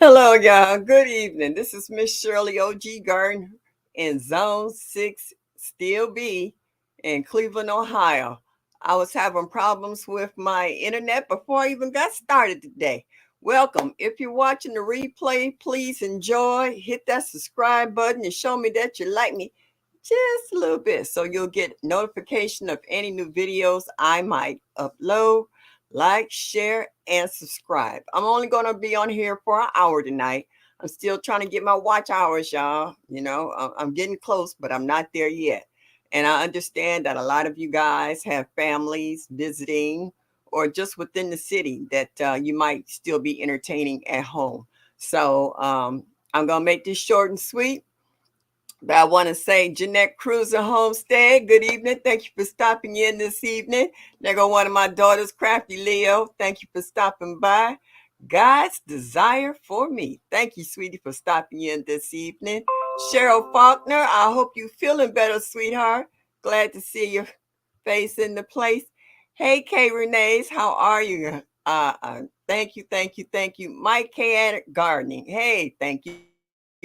Hello, y'all. Good evening. This is Miss Shirley O.G. Garden in Zone 6, still B, in Cleveland, Ohio. I was having problems with my internet before I even got started today. Welcome. If you're watching the replay, please enjoy. Hit that subscribe button and show me that you like me just a little bit so you'll get notification of any new videos I might upload. Like, share, and subscribe. I'm only going to be on here for an hour tonight. I'm still trying to get my watch hours, y'all. I'm getting close, but I'm not there yet. And I understand that a lot of you guys have families visiting or just within the city that you might still be entertaining at home. So I'm going to make this short and sweet. But I want to say, Jeanette Cruiser Homestead, good evening. Thank you for stopping in this evening. There go one of my daughters, Crafty Leo. Thank you for stopping by. God's desire for me. Thank you, sweetie, for stopping in this evening. Cheryl Faulkner, I hope you're feeling better, sweetheart. Glad to see your face in the place. Hey, Kay Renee's, how are you? Thank you, thank you, thank you. Mike K. Gardening. Hey, thank you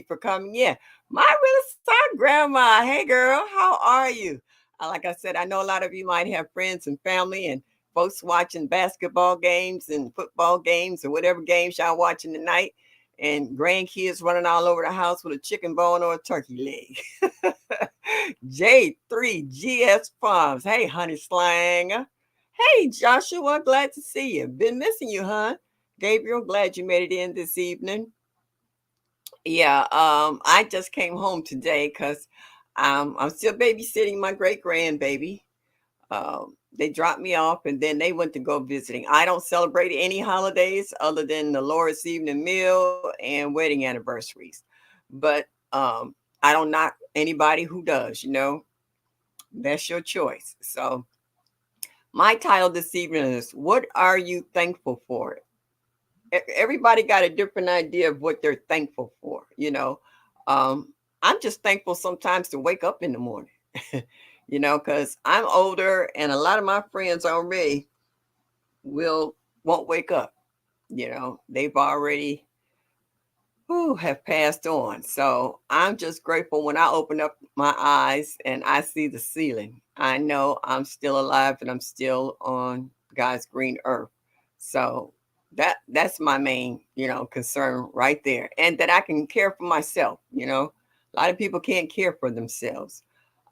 for coming in. My real estate grandma. Hey, girl, how are you? Like I said, I know a lot of you might have friends and family and folks watching basketball games and football games or whatever games y'all watching tonight, and grandkids running all over the house with a chicken bone or a turkey leg. J3GS Farms. Hey, honey slang. Hey, Joshua, glad to see you. Been missing you, huh? Gabriel, glad you made it in this evening. Yeah, I just came home today because I'm still babysitting my great grandbaby. They dropped me off and then they went to go visiting. I don't celebrate any holidays other than the Lord's evening meal and wedding anniversaries. But I don't knock anybody who does. That's your choice. So, my title this evening is What Are You Thankful For? Everybody got a different idea of what they're thankful for. um I'm just thankful sometimes to wake up in the morning. Because I'm older and a lot of my friends already will won't wake up. They've already who have passed on. So I'm just grateful when I open up my eyes and I see the ceiling. I know I'm still alive and I'm still on God's green earth. So that's my main, concern right there. And that I can care for myself. A lot of people can't care for themselves.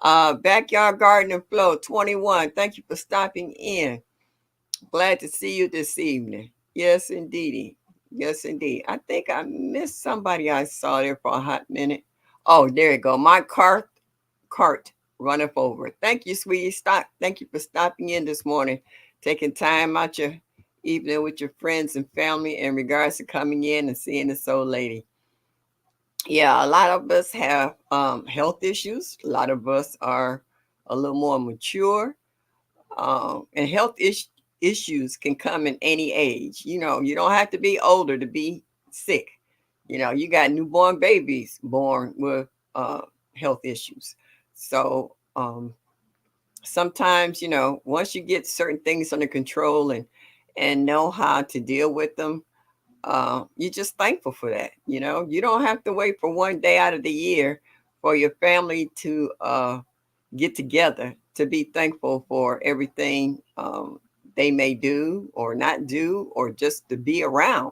Backyard Garden and Flow 21. Thank you for stopping in. Glad to see you this evening. Yes, indeedy. Yes, indeed. I think I missed somebody I saw there for a hot minute. Oh, there you go. My cart runneth over. Thank you, sweetie. Thank you for stopping in this morning, taking time out your evening with your friends and family in regards to coming in and seeing this old lady. Yeah, a lot of us have health issues. A lot of us are a little more mature, and issues can come in any age. You don't have to be older to be sick. You got newborn babies born with uh, health issues. So sometimes, once you get certain things under control and know how to deal with them, you're just thankful for that. You don't have to wait for one day out of the year for your family to get together to be thankful for everything they may do or not do, or just to be around.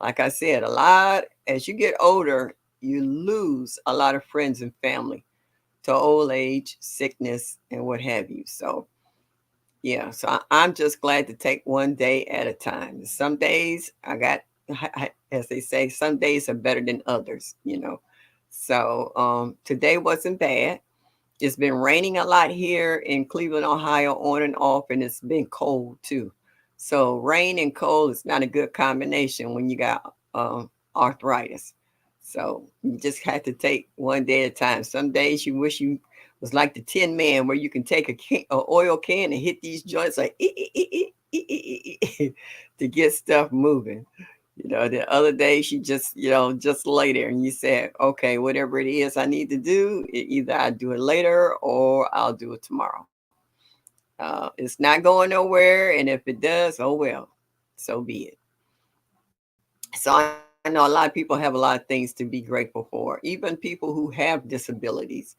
Like I said, a lot as you get older, you lose a lot of friends and family to old age, sickness, and what have you. So, yeah, so I'm just glad to take one day at a time. Some days as they say, some days are better than others. So today wasn't bad. It's been raining a lot here in Cleveland, Ohio, on and off, and it's been cold too. So rain and cold is not a good combination when you got arthritis. So you just have to take one day at a time. Some days you wish you was like the Tin Man, where you can take a oil can and hit these joints like to get stuff moving. The other day she just lay there and you said, okay, whatever it is I need to do, either I do it later or I'll do it tomorrow. It's not going nowhere, and if it does, oh well, so be it. So I know a lot of people have a lot of things to be grateful for, even people who have disabilities.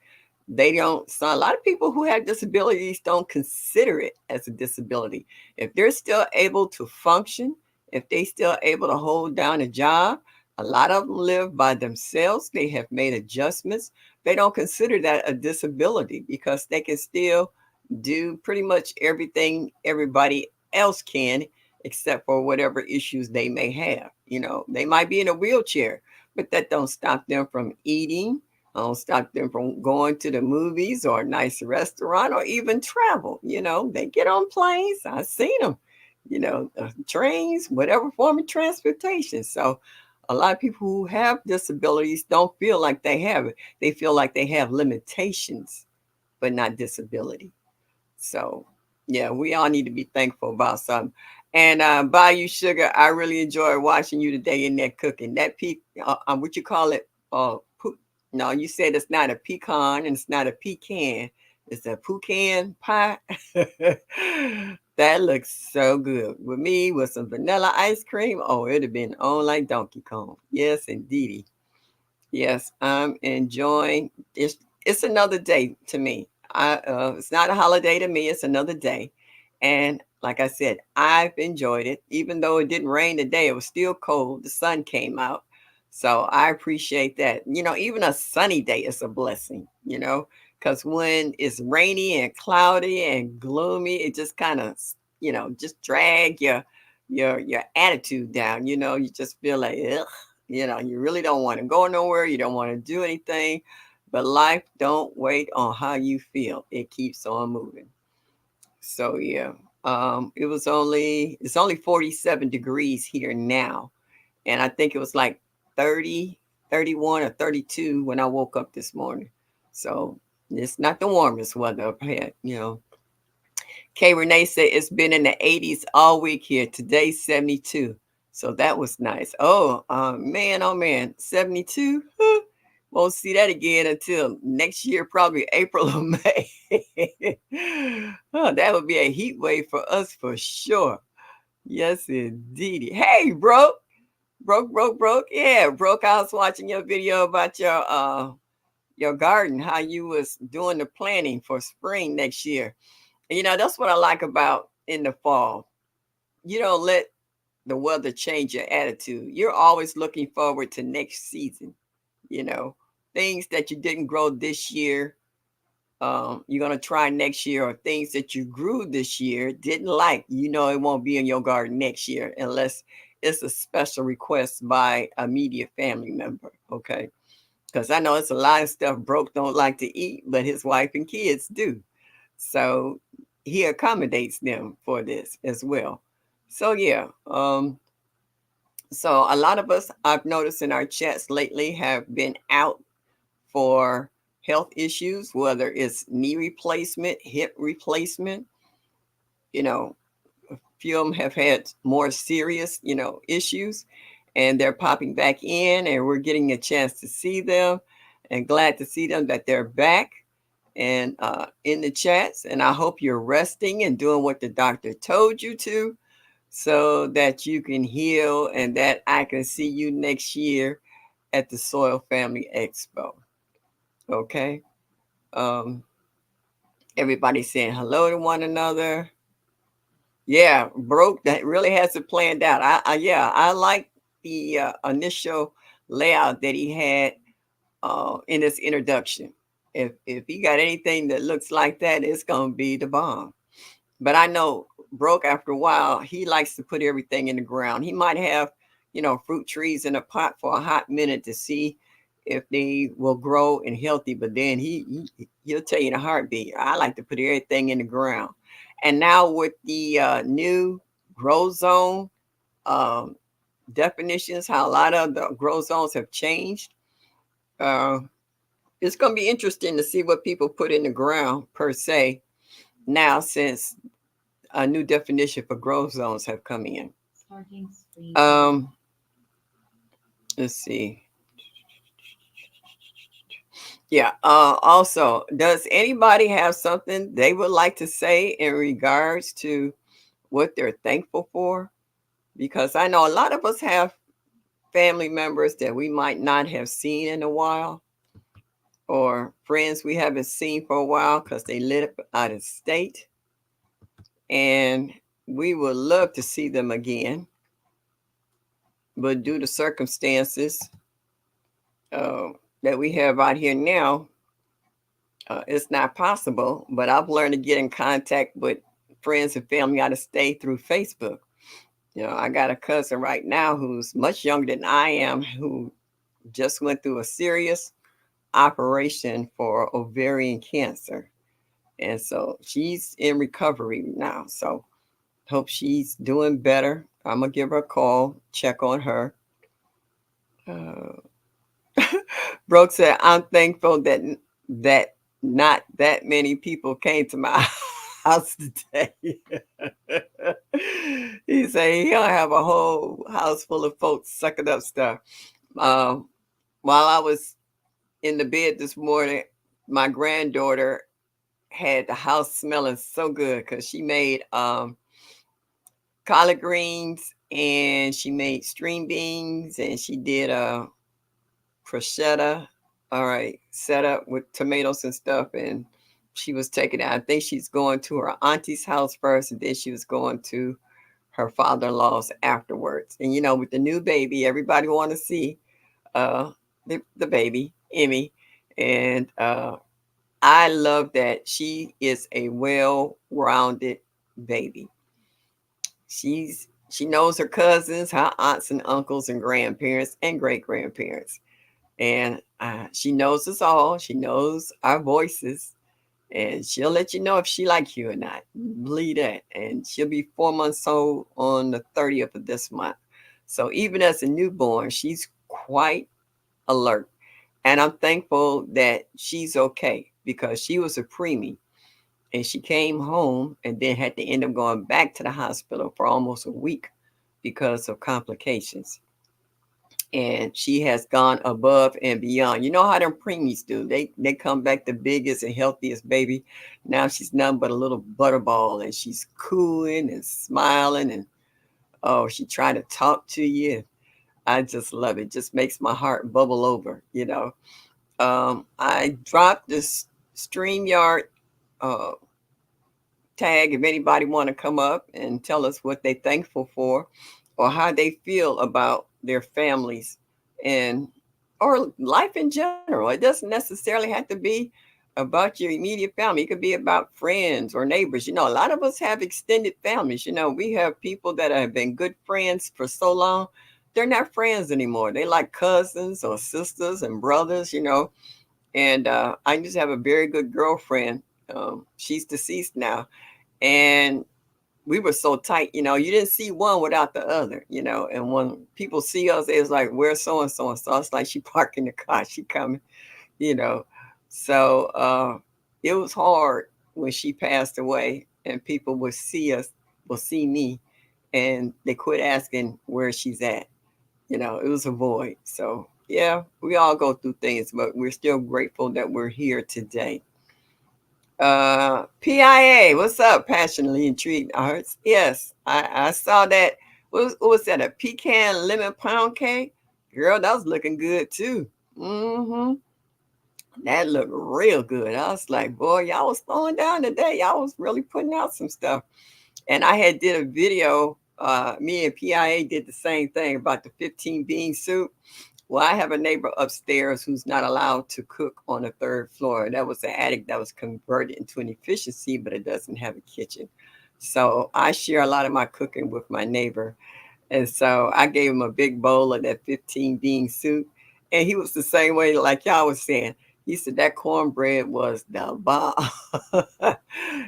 They don't, so a lot of people who have disabilities don't consider it as a disability. If they're still able to function, if they still able to hold down a job, a lot of them live by themselves. They have made adjustments. They don't consider that a disability because they can still do pretty much everything everybody else can, except for whatever issues they may have. They might be in a wheelchair, but that don't stop them from eating, don't stop them from going to the movies or a nice restaurant or even travel. They get on planes. I've seen them, trains, whatever form of transportation. So a lot of people who have disabilities don't feel like they have it. They feel like they have limitations, but not disability. So, yeah, we all need to be thankful about something. And Bayou Sugar, I really enjoyed watching you today in that cooking. That what you call it? No, you said it's not a pecan and it's not a pecan. It's a pecan pie. That looks so good. With me, with some vanilla ice cream, oh, it'd have been on like Donkey Kong. Yes, indeedy. Yes, I'm enjoying it's it's another day to me. It's not a holiday to me, it's another day. And like I said, I've enjoyed it. Even though it didn't rain today, it was still cold. The sun came out. So I appreciate that. Even a sunny day is a blessing, because when it's rainy and cloudy and gloomy, it just kind of, just drag your attitude down. You just feel like, ugh. You really don't want to go nowhere. You don't want to do anything. But life don't wait on how you feel. It keeps on moving. So yeah. It's only 47 degrees here now. And I think it was like 30, 31, or 32 when I woke up this morning. So it's not the warmest weather I've had. Kay Renee said it's been in the 80s all week here. Today's 72. So that was nice. Oh man, 72. Won't see that again until next year, probably April or May. Oh, that would be a heat wave for us for sure. Yes, indeed. Hey, broke. Yeah, broke. I was watching your video about your garden, how you was doing the planning for spring next year. That's what I like about in the fall. You don't let the weather change your attitude. You're always looking forward to next season. You know, things that you didn't grow this year, you're gonna try next year, or things that you grew this year didn't like. It won't be in your garden next year unless it's a special request by a immediate family member. Okay, because I know it's a lot of stuff broke don't like to eat, but his wife and kids do. So he accommodates them for this as well. So yeah, so a lot of us I've noticed in our chats lately have been out for health issues, whether it's knee replacement, hip replacement. You know, a few of them have had more serious, issues, and they're popping back in, and we're getting a chance to see them, and glad to see them that they're back and in the chats. And I hope you're resting and doing what the doctor told you to, so that you can heal and that I can see you next year at the Soil Family Expo. Okay. Um, Everybody's saying hello to one another. Yeah, broke that really has it planned out. Yeah, I like the initial layout that he had in his introduction. If he got anything that looks like that, it's gonna be the bomb. But I know broke after a while, he likes to put everything in the ground. He might have, fruit trees in a pot for a hot minute to see if they will grow and healthy. But then he'll tell you in a heartbeat. I like to put everything in the ground. And now with the new grow zone um, definitions, how a lot of the grow zones have changed. Uh, it's going to be interesting to see what people put in the ground per se now, since a new definition for growth zones have come in. Um, let's see. Yeah. Also, does anybody have something they would like to say in regards to what they're thankful for? Because I know a lot of us have family members that we might not have seen in a while, or friends we haven't seen for a while because they live out of state. And we would love to see them again. But due to circumstances uh, that we have out here now, it's not possible. But I've learned to get in contact with friends and family out of state through Facebook. I got a cousin right now who's much younger than I am, who just went through a serious operation for ovarian cancer. And so she's in recovery now. So hope she's doing better. I'm going to give her a call, check on her. Uh, Brooke said, I'm thankful that not that many people came to my house today. He said he'll have a whole house full of folks sucking up stuff. Um, while I was in the bed this morning, my granddaughter had the house smelling so good because she made collard greens and she made string beans and she did prosciutto. All right, set up with tomatoes and stuff, and she was taking it. I think she's going to her auntie's house first, and then she was going to her father-in-law's afterwards. And with the new baby, everybody want to see uh, the baby, Emmy, and I love that she is a well-rounded baby. She knows her cousins, her aunts and uncles and grandparents and great grandparents, and she knows us all. She knows our voices, and she'll let you know if she likes you or not. Believe that. And she'll be 4 months old on the 30th of this month. So even as a newborn, she's quite alert. And I'm thankful that she's okay because she was a preemie and she came home and then had to end up going back to the hospital for almost a week because of complications. And she has gone above and beyond. You know how them preemies do. They come back the biggest and healthiest baby. Now she's nothing but a little butterball and she's cooing and smiling and oh, she trying to talk to you. I just love it. Just makes my heart bubble over. I dropped this StreamYard uh, tag if anybody want to come up and tell us what they thankful for or how they feel about their families and or life in general. It doesn't necessarily have to be about your immediate family. It could be about friends or neighbors. A lot of us have extended families. We have people that have been good friends for so long. They're not friends anymore. They like cousins or sisters and brothers. And I just have a very good girlfriend. She's deceased now, and we were so tight. You didn't see one without the other. And when people see us, it's like, where's so and so and so? It's like she parked in the car, she coming. So it was hard when she passed away, and people would see us, will see me, and they quit asking where she's at. It was a void. So yeah, we all go through things, but we're still grateful that we're here today. PIA, what's up? Passionately intrigued arts. Yes, I saw that. What was that? A pecan lemon pound cake? Girl, that was looking good too. Mm-hmm. That looked real good. I was like, boy, y'all was throwing down today. Y'all was really putting out some stuff. And I had did a video. Me and PIA did the same thing about the 15 bean soup. Well, I have a neighbor upstairs who's not allowed to cook on the third floor. That was an attic that was converted into an efficiency, but it doesn't have a kitchen. So I share a lot of my cooking with my neighbor. And so I gave him a big bowl of that 15 bean soup. And he was the same way, like y'all was saying. He said that cornbread was the bomb.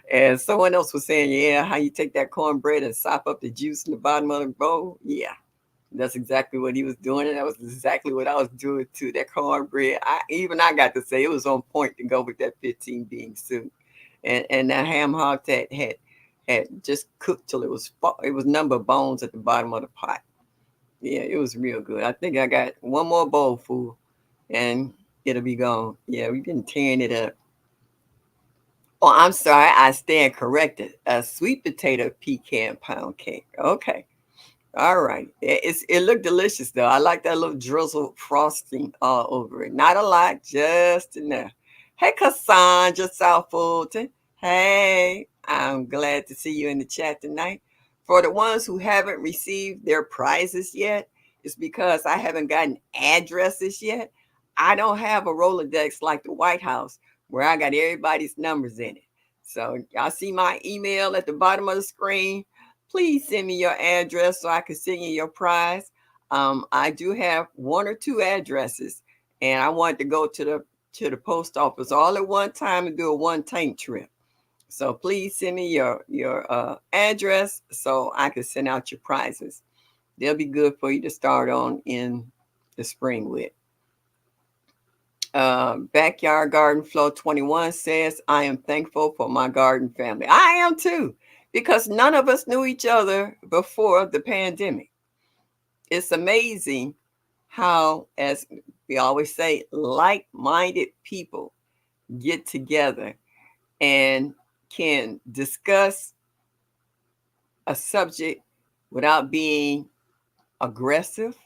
And someone else was saying, yeah, how you take that cornbread and sop up the juice in the bottom of the bowl. Yeah, that's exactly what he was doing, and that was exactly what I was doing too. That cornbread, I got to say it was on point to go with that 15 bean soup, and that ham hock that had just cooked till it was number of bones at the bottom of the pot. Yeah, it was real good. I think I got one more bowl full, and it'll be gone. Yeah, we've been tearing it up. Oh, I'm sorry, I stand corrected. A sweet potato pecan pound cake. Okay. All right. It looked delicious though. I like that little drizzle frosting all over it. Not a lot, just enough. Hey, Cassandra South Fulton. Hey, I'm glad to see you in the chat tonight. For the ones who haven't received their prizes yet, it's because I haven't gotten addresses yet. I don't have a Rolodex like the White House where I got everybody's numbers in it. So y'all see my email at the bottom of the screen. Please send me your address so I can send you your prize. I do have one or two addresses, and I wanted to go to the post office all at one time and do a one tank trip. So please send me your address so I can send out your prizes. They'll be good for you to start on in the spring with. Backyard Garden Flow 21 says, I am thankful for my garden family. I am too, because none of us knew each other before the pandemic. It's amazing how, as we always say, like minded people get together and can discuss a subject without being aggressive,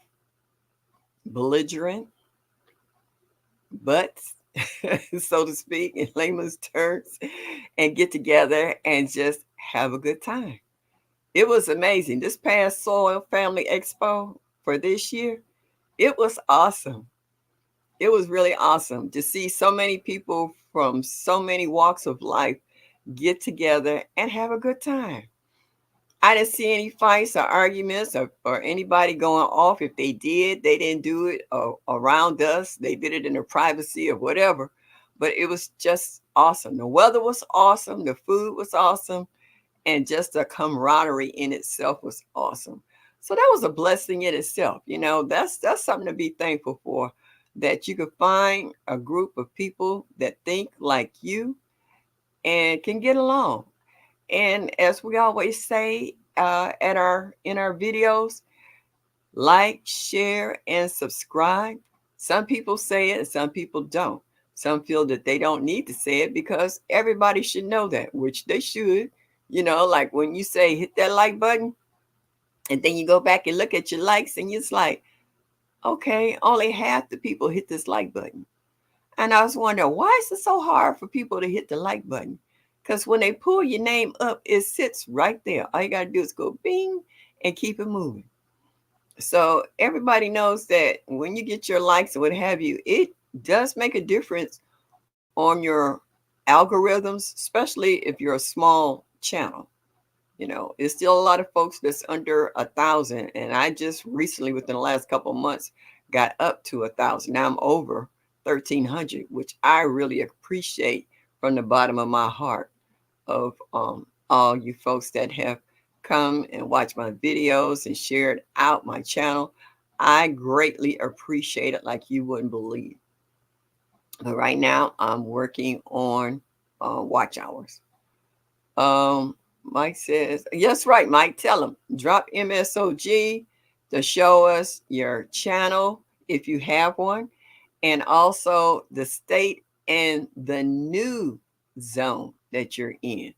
belligerent, butts, so to speak, in layman's terms, and get together and just have a good time. It was amazing. This past Soil Family Expo for this year, it was awesome. It was really awesome to see so many people from so many walks of life get together and have a good time. I didn't see any fights or arguments or anybody going off. If they did, they didn't do it around us. They did it in the privacy or whatever. But it was just awesome. The weather was awesome. The food was awesome. And just the camaraderie in itself was awesome. So that was a blessing in itself. That's something to be thankful for, that you could find a group of people that think like you and can get along. And as we always say in our videos, like, share, and subscribe. Some people say it and some people don't. Some feel that they don't need to say it because everybody should know that, which they should. Like when you say hit that like button, and then you go back and look at your likes, and it's like, okay, only half the people hit this like button. And I was wondering, why is it so hard for people to hit the like button? Because when they pull your name up, it sits right there. All you got to do is go bing and keep it moving. So everybody knows that when you get your likes and what have you, it does make a difference on your algorithms, especially if you're a small channel. It's still a lot of folks that's under 1,000. And I just recently, within the last couple of months, got up to 1,000. Now I'm over 1,300, which I really appreciate from the bottom of my heart of all you folks that have come and watched my videos and shared out my channel. I greatly appreciate it like you wouldn't believe. But right now, I'm working on watch hours. Mike says, yes, right, Mike. Tell him, drop MSOG to show us your channel if you have one, and also the state and the new zone that you're in.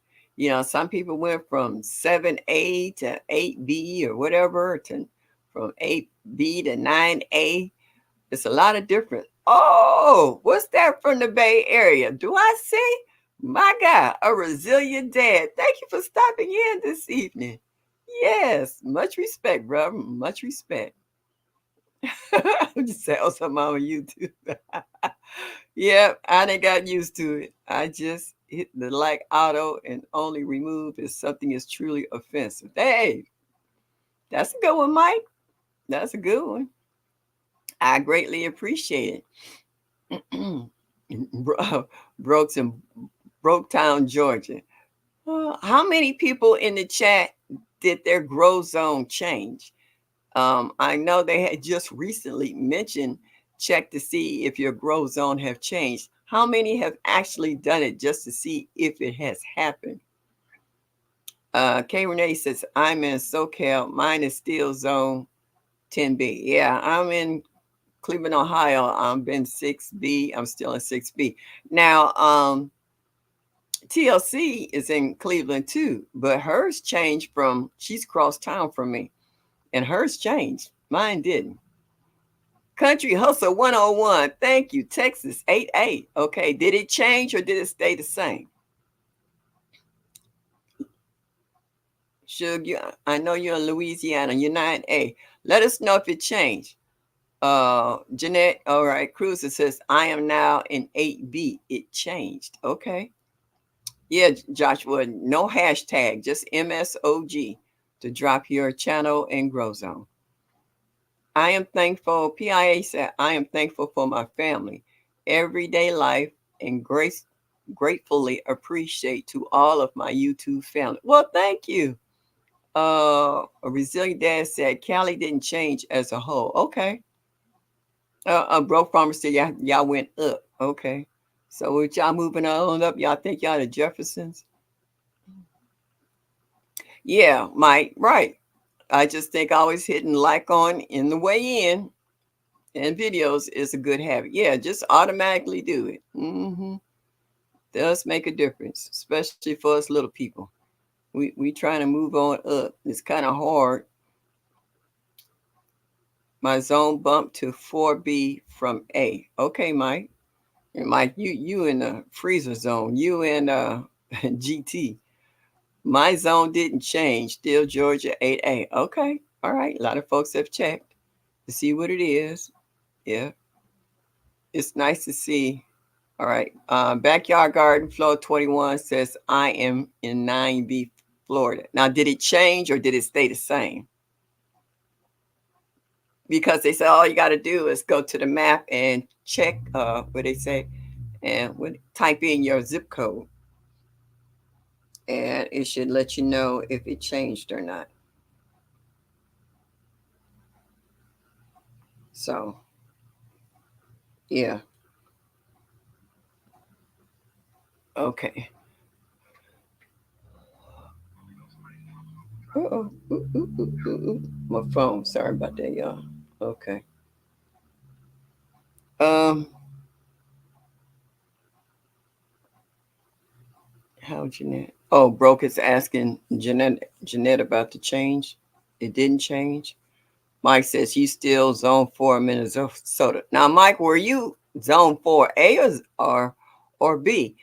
Some people went from 7A to 8B or whatever, to from 8B to 9A. It's a lot of difference. Oh, what's that from the Bay Area? Do I see? My God, a resilient dad. Thank you for stopping in this evening. Yes, much respect, brother. Much respect. I'm just saying, oh, something on YouTube. Yep, I done got used to it. I just hit the like auto and only remove if something is truly offensive. Hey, that's a good one, Mike. That's a good one. I greatly appreciate it. Broketown, Georgia. How many people in the chat did their grow zone change? I know they had just recently mentioned check to see if your grow zone have changed. How many have actually done it just to see if it has happened? K Renee says, I'm in SoCal. Mine is still zone 10B. Yeah, I'm in Cleveland, Ohio. I'm in 6B. I'm still in 6B. Now, TLC is in Cleveland too, but hers changed from, she's cross town from me. And hers changed. Mine didn't. Country Hustle 101. Thank you. Texas 88. Okay. Did it change or did it stay the same? Suge, I know you're in Louisiana. You're 9A. Let us know if it changed. Jeanette, all right. Cruiser says, I am now in 8B. It changed. Okay. Yeah, Joshua, no hashtag, just MSOG to drop your channel and grow zone. I am thankful. PIA said, I am thankful for my family, everyday life, and gratefully appreciate to all of my YouTube family. Well, thank you. A resilient dad said, Cali didn't change as a whole. Okay. A bro farmer said, y'all went up. Okay. So with y'all moving on up, y'all think y'all the Jeffersons? Yeah, Mike, right. I just think always hitting like on in the way in and videos is a good habit. Yeah, just automatically do it. Does make a difference, especially for us little people. We trying to move on up. It's kind of hard. My zone bumped to 4B from A. Okay, Mike. And Mike, you in the freezer zone. You in GT. My zone didn't change. Still Georgia 8A. Okay. All right. A lot of folks have checked to see what it is. Yeah. It's nice to see. All right. Backyard Garden Flow 21 says, I am in 9B, Florida. Now, did it change or did it stay the same? Because they say all you got to do is go to the map and check what they say and type in your zip code. And it should let you know if it changed or not. So, yeah. Okay. Uh-oh. My phone. Sorry about that, y'all. Okay. Um, how Jeanette? Oh, Broke is asking Jeanette about the change. It didn't change. Mike says you still zone 4 Minnesota. Now, Mike, were you zone 4A or B?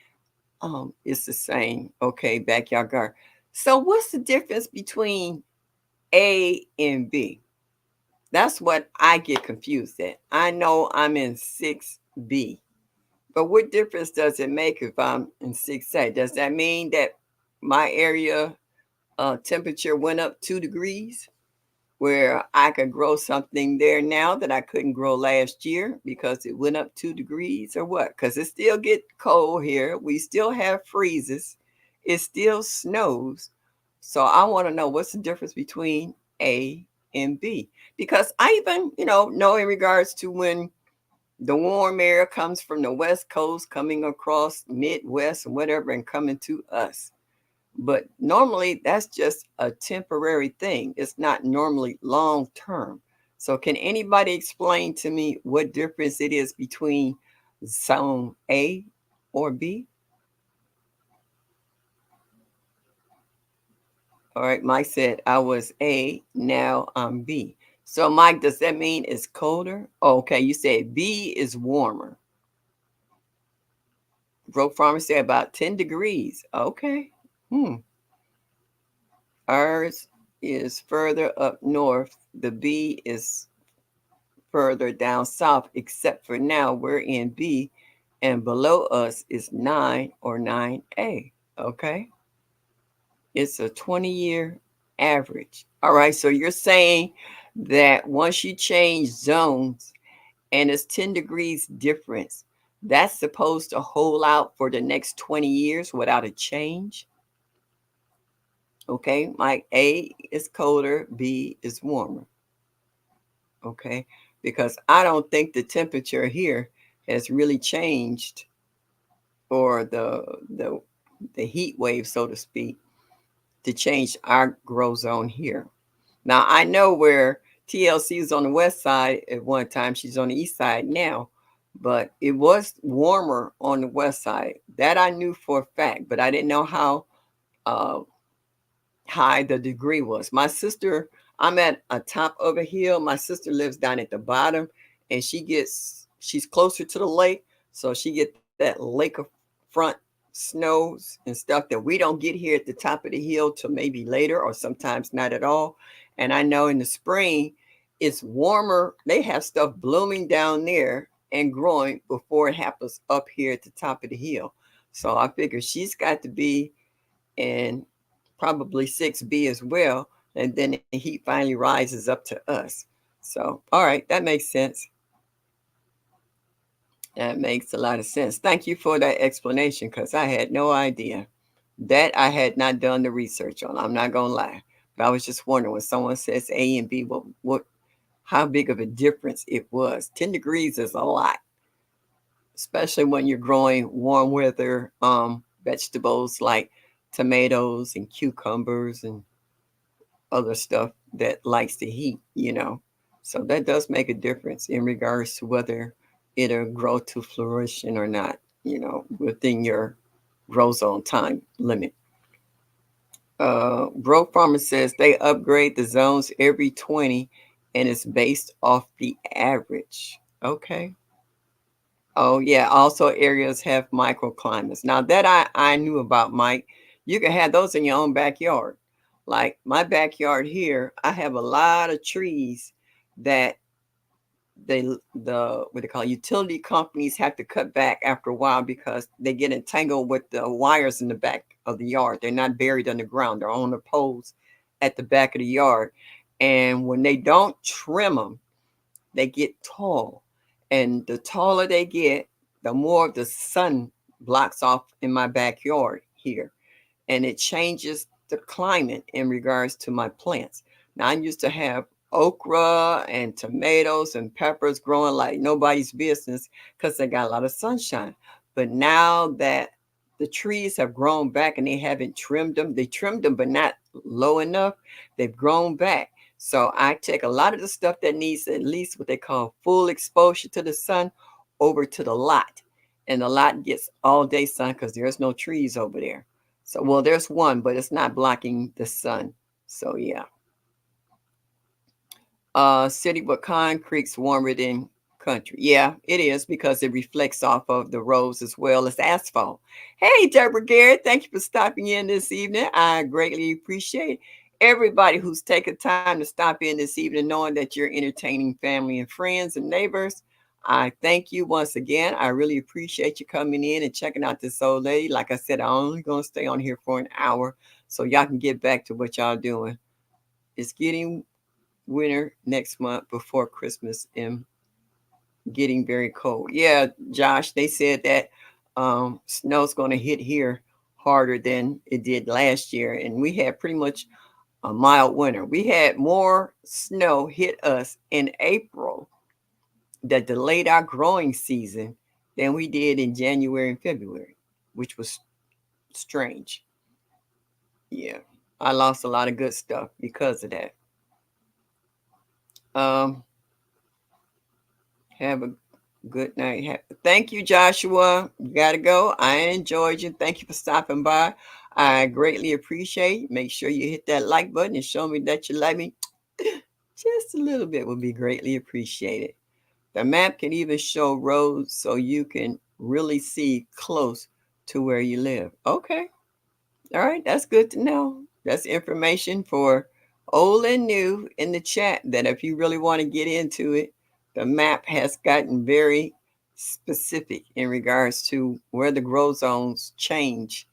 It's the same. Okay, backyard guard. So what's the difference between A and B? That's what I get confused at. I know I'm in 6B, but what difference does it make if I'm in 6A? Does that mean that my area temperature went up 2 degrees? Where I could grow something there now that I couldn't grow last year because it went up 2 degrees or what? Because it still get cold here. We still have freezes. It still snows. So I want to know what's the difference between A and B. Because I even, know in regards to when the warm air comes from the West Coast coming across Midwest and whatever and coming to us. But normally that's just a temporary thing. It's not normally long term. So can anybody explain to me what difference it is between zone A or B? All right, Mike said I was A, now I'm B. So Mike, does that mean it's colder? Oh, okay, you said B is warmer. Broke Farmer said about 10 degrees. Okay. Ours is further up north. The B is further down south, except for now we're in B and below us is 9 or 9A. Okay. It's a 20-year average. All right. So you're saying that once you change zones and it's 10 degrees difference, that's supposed to hold out for the next 20 years without a change. Okay. My A is colder, B is warmer. Okay. Because I don't think the temperature here has really changed, or the heat wave, so to speak, to change our grow zone here. Now I know where TLC is on the west side at one time. She's on the east side now, but it was warmer on the west side. That I knew for a fact, but I didn't know how uh, high the degree was. My sister, I'm at a top of a hill. My sister lives down at the bottom, and she's closer to the lake, so she get that lake of front snows and stuff that we don't get here at the top of the hill till maybe later or sometimes not at all. And I know in the spring it's warmer. They have stuff blooming down there and growing before it happens up here at the top of the hill. So I figure she's got to be in probably 6B as well. And then the heat finally rises up to us. So, all right, that makes sense. That makes a lot of sense. Thank you for that explanation because I had no idea. That I had not done the research on. I'm not gonna lie. But I was just wondering when someone says A and B, what how big of a difference it was. 10 degrees is a lot, especially when you're growing warm weather vegetables like tomatoes and cucumbers and other stuff that likes the heat. So that does make a difference in regards to whether it'll grow to fruition or not, within your grow zone time limit. Growth Farmer says they upgrade the zones every 20 and it's based off the average. Okay. Oh yeah, also areas have microclimates. Now that I knew about, Mike. You can have those in your own backyard. Like my backyard here, I have a lot of trees that the what they call utility companies have to cut back after a while because they get entangled with the wires in the back of the yard. They're not buried underground. They're on the poles at the back of the yard. And when they don't trim them, they get tall. And the taller they get, the more the sun blocks off in my backyard here. And it changes the climate in regards to my plants. Now, I used to have okra and tomatoes and peppers growing like nobody's business because they got a lot of sunshine. But now that the trees have grown back and they haven't trimmed them, they trimmed them, but not low enough. They've grown back. So I take a lot of the stuff that needs at least what they call full exposure to the sun over to the lot. And the lot gets all day sun because there's no trees over there. So, well, there's one, but it's not blocking the sun. So, yeah. City with concrete's warmer than country. Yeah, it is because it reflects off of the roads as well as asphalt. Hey, Deborah Garrett, thank you for stopping in this evening. I greatly appreciate everybody who's taken time to stop in this evening, knowing that you're entertaining family and friends and neighbors. I thank you once again. I really appreciate you coming in and checking out this old lady. Like I said, I'm only going to stay on here for an hour so y'all can get back to what y'all doing. It's getting winter next month before Christmas and getting very cold. Yeah, Josh, they said that snow's going to hit here harder than it did last year. And we had pretty much a mild winter. We had more snow hit us in April that delayed our growing season than we did in January and February, which was strange. Yeah, I lost a lot of good stuff because of that. Um, have a good night. Thank you, Joshua. You got to go. I enjoyed you. Thank you for stopping by. I greatly appreciate it. Make sure you hit that like button and show me that you like me. Just a little bit would be greatly appreciated. The map can even show roads so you can really see close to where you live. Okay. All right. That's good to know. That's information for old and new in the chat that if you really want to get into it, the map has gotten very specific in regards to where the grow zones change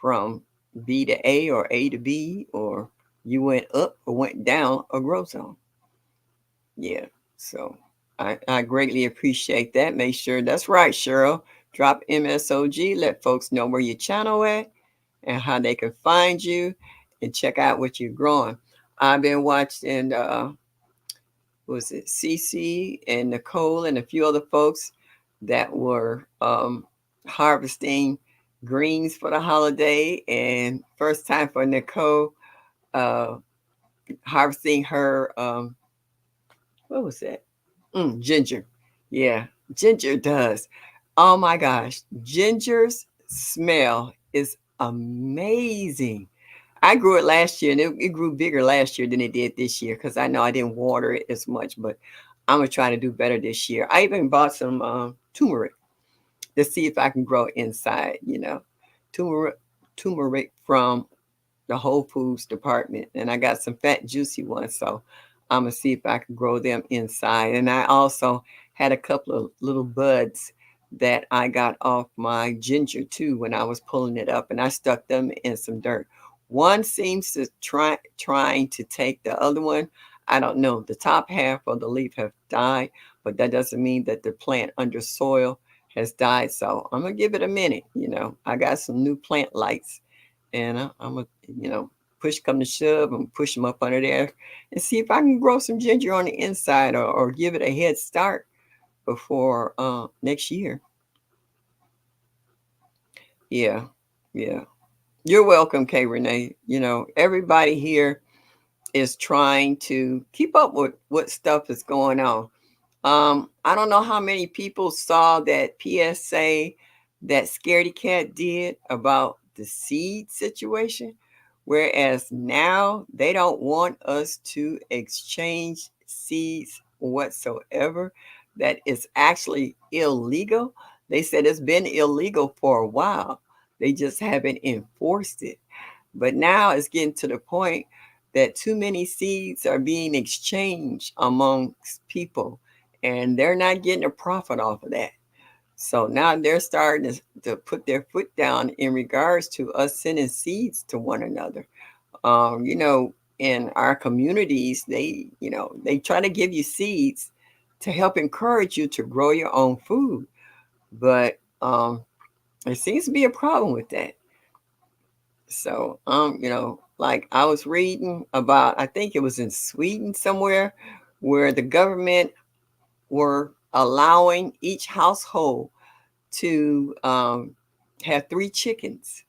from B to A or A to B, or you went up or went down a grow zone. Yeah. So I greatly appreciate that. Make sure that's right, Cheryl. Drop MSOG, let folks know where your channel at and how they can find you and check out what you're growing. I've been watching was it CC and Nicole and a few other folks that were harvesting greens for the holiday, and first time for Nicole uh, harvesting her what was that? Ginger. Yeah, ginger does. Oh my gosh, ginger's smell is amazing. I grew it last year, and it grew bigger last year than it did this year because I know I didn't water it as much, but I'm gonna try to do better this year. I even bought some turmeric to see if I can grow inside. Turmeric, turmeric from the Whole Foods department, and I got some fat, juicy ones. So I'm gonna see if I can grow them inside. And I also had a couple of little buds that I got off my ginger too when I was pulling it up, and I stuck them in some dirt. One seems to trying to take the other one. I don't know. The top half of the leaf have died, but that doesn't mean that the plant under soil has died. So I'm gonna give it a minute. I got some new plant lights, and I'm gonna, push come to shove and push them up under there and see if I can grow some ginger on the inside, or give it a head start before next year. Yeah, yeah. You're welcome, Kay Renee. Everybody here is trying to keep up with what stuff is going on. I don't know how many people saw that PSA that Scaredy Cat did about the seed situation, whereas now they don't want us to exchange seeds whatsoever. That is actually illegal. They said it's been illegal for a while. They just haven't enforced it. But now it's getting to the point that too many seeds are being exchanged amongst people, and they're not getting a profit off of that. So now they're starting to put their foot down in regards to us sending seeds to one another. In our communities, they try to give you seeds to help encourage you to grow your own food. But there seems to be a problem with that. So, like I was reading about, I think it was in Sweden somewhere, where the government were allowing each household to have 3 chickens,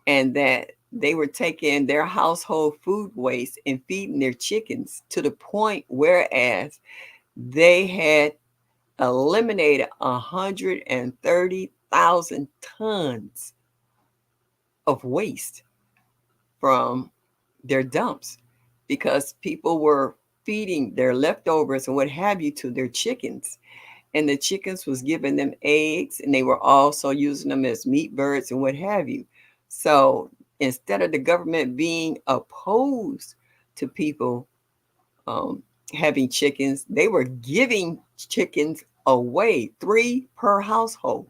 and that they were taking their household food waste and feeding their chickens to the point whereas they had eliminated 130,000 tons of waste from their dumps, because people were feeding their leftovers and what have you to their chickens, and the chickens was giving them eggs, and they were also using them as meat birds and what have you. So instead of the government being opposed to people um, having chickens, they were giving chickens away, 3 per household.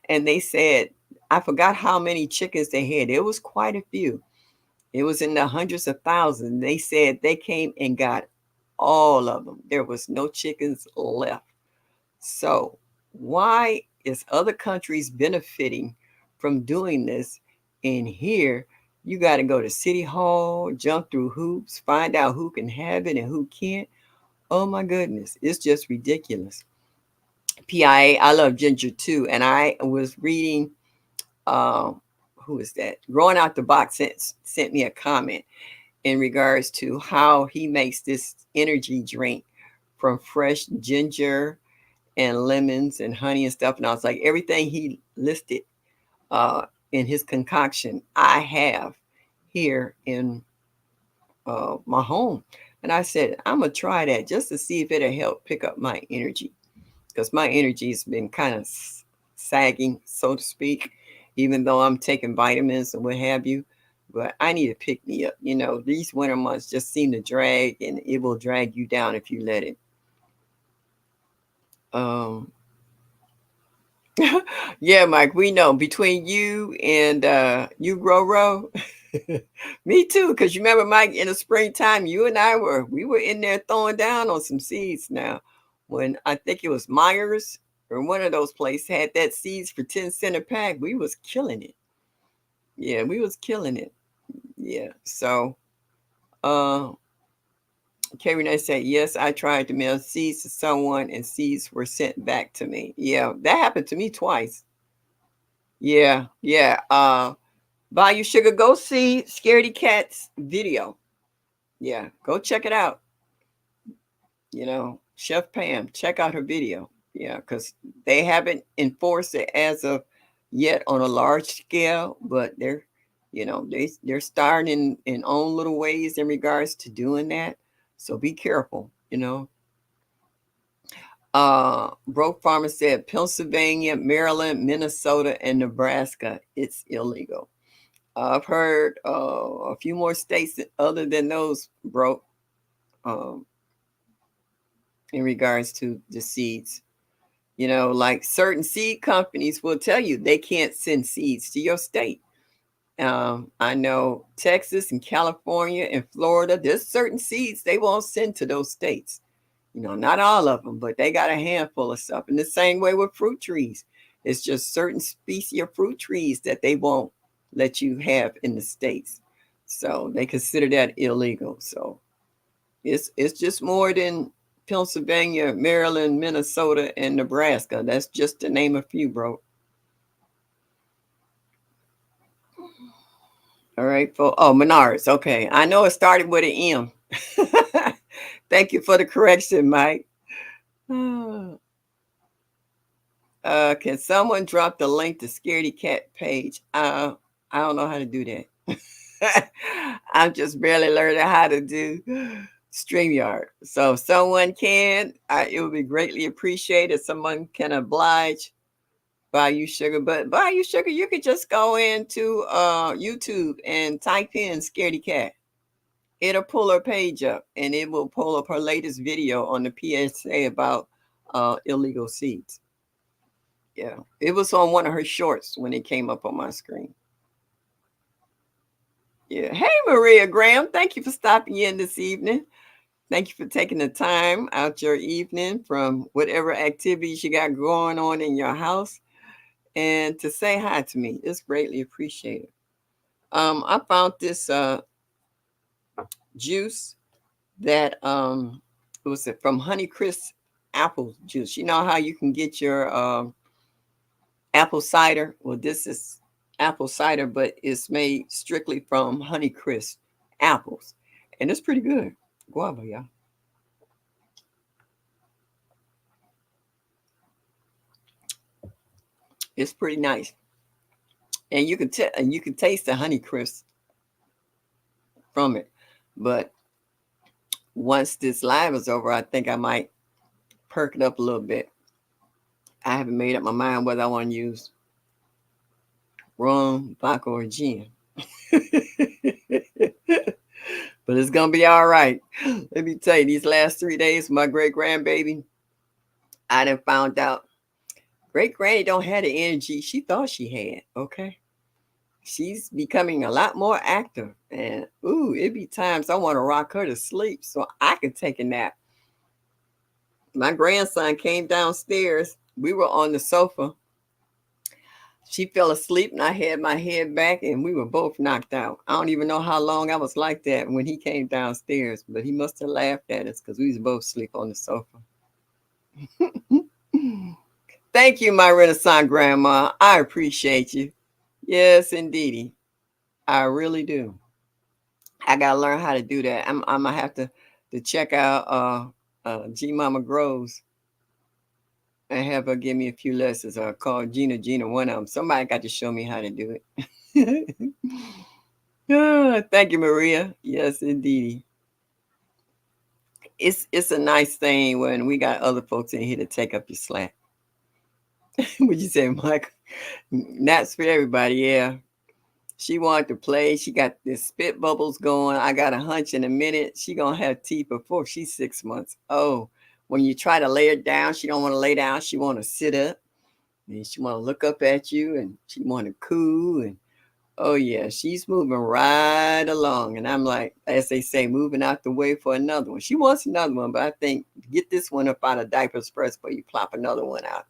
And they said, I forgot how many chickens they had. It was quite a few. It was in the hundreds of thousands. They said they came and got all of them. There was no chickens left. So, why is other countries benefiting from doing this? And here, you got to go to City Hall, jump through hoops, find out who can have it and who can't. Oh my goodness, it's just ridiculous. PIA, I love ginger too. And I was reading, who is that? Growing Out the Box sent me a comment in regards to how he makes this energy drink from fresh ginger and lemons and honey and stuff. And I was like, everything he listed uh, in his concoction, I have here in my home. And I said, I'm going to try that just to see if it'll help pick up my energy, because my energy has been kind of sagging, so to speak, even though I'm taking vitamins and what have you. But I need to pick me up. These winter months just seem to drag, and it will drag you down if you let it. Um, yeah, Mike, we know between you and you grow. Me too, because you remember, Mike, in the springtime, you and we were in there throwing down on some seeds now. When I think it was Myers or one of those places had that seeds for 10 cents a pack, we was killing it. Yeah, we was killing it. Yeah. So uh Karen, I said, yes, I tried to mail seeds to someone and seeds were sent back to me. Yeah, that happened to me twice. Yeah, yeah. Value Sugar, go see Scaredy Cat's video. Yeah, go check it out. Chef Pam, check out her video. Yeah, because they haven't enforced it as of yet on a large scale, but They're starting in own little ways in regards to doing that. So be careful. Broke Farmer said Pennsylvania, Maryland, Minnesota, and Nebraska, it's illegal. I've heard a few more states other than those broke um, in regards to the seeds. Like certain seed companies will tell you they can't send seeds to your state. I know Texas and California and Florida, there's certain seeds they won't send to those states. Not all of them, but they got a handful of stuff. In the same way with fruit trees, it's just certain species of fruit trees that they won't let you have in the states. So they consider that illegal. So it's just more than Pennsylvania, Maryland, Minnesota, and Nebraska. That's just to name a few, bro. All right, Menards. Okay, I know it started with an M. Thank you for the correction, Mike. Can someone drop the link to Scaredy Cat page? I don't know how to do that. I'm just barely learning how to do StreamYard. So if someone can, it would be greatly appreciated. Someone can oblige Bayou Sugar. But Bayou Sugar, you could just go into YouTube and type in Scaredy Cat. It'll pull her page up, and it will pull up her latest video on the PSA about illegal seeds. Yeah, it was on one of her shorts when it came up on my screen. Yeah. Hey, Maria Graham. Thank you for stopping in this evening. Thank you for taking the time out your evening from whatever activities you got going on in your house and to say hi to me. It's greatly appreciated. I found this juice that it was from Honeycrisp apple juice. You know how you can get your apple cider? Well, this is apple cider, but it's made strictly from Honeycrisp apples, and it's pretty good. Guava, yeah. It's pretty nice, and you can taste the Honeycrisp from it. But once this live is over, I think I might perk it up a little bit. I haven't made up my mind whether I want to use rum, vodka, or gin. But it's gonna be all right. Let me tell you, these last 3 days, my great grandbaby, I done found out great granny don't have the energy she thought she had. Okay, she's becoming a lot more active, and ooh, it be times I want to rock her to sleep so I can take a nap. My grandson came downstairs. We were on the sofa. She fell asleep, and I had my head back, and we were both knocked out. I don't even know how long I was like that when he came downstairs, but he must have laughed at us because we was both asleep on the sofa. Thank you, my Renaissance grandma. I appreciate you. Yes, indeedy. I really do. I gotta learn how to do that. I'm gonna have to check out G Mama Groves and have her give me a few lessons, or call Gina one of them. Somebody got to show me how to do it. Thank you, Maria. Yes, indeed. It's a nice thing when we got other folks in here to take up your slack. Would you say, Mike? That's for everybody, yeah. She wanted to play. She got this spit bubbles going. I got a hunch in a minute she gonna have teeth before she's 6 months. Oh, when you try to lay her down, she don't want to lay down. She want to sit up, and she want to look up at you, and she want to coo. And oh yeah, she's moving right along. And I'm like, as they say, moving out the way for another one. She wants another one, but I think get this one up out of diapers first before you plop another one out.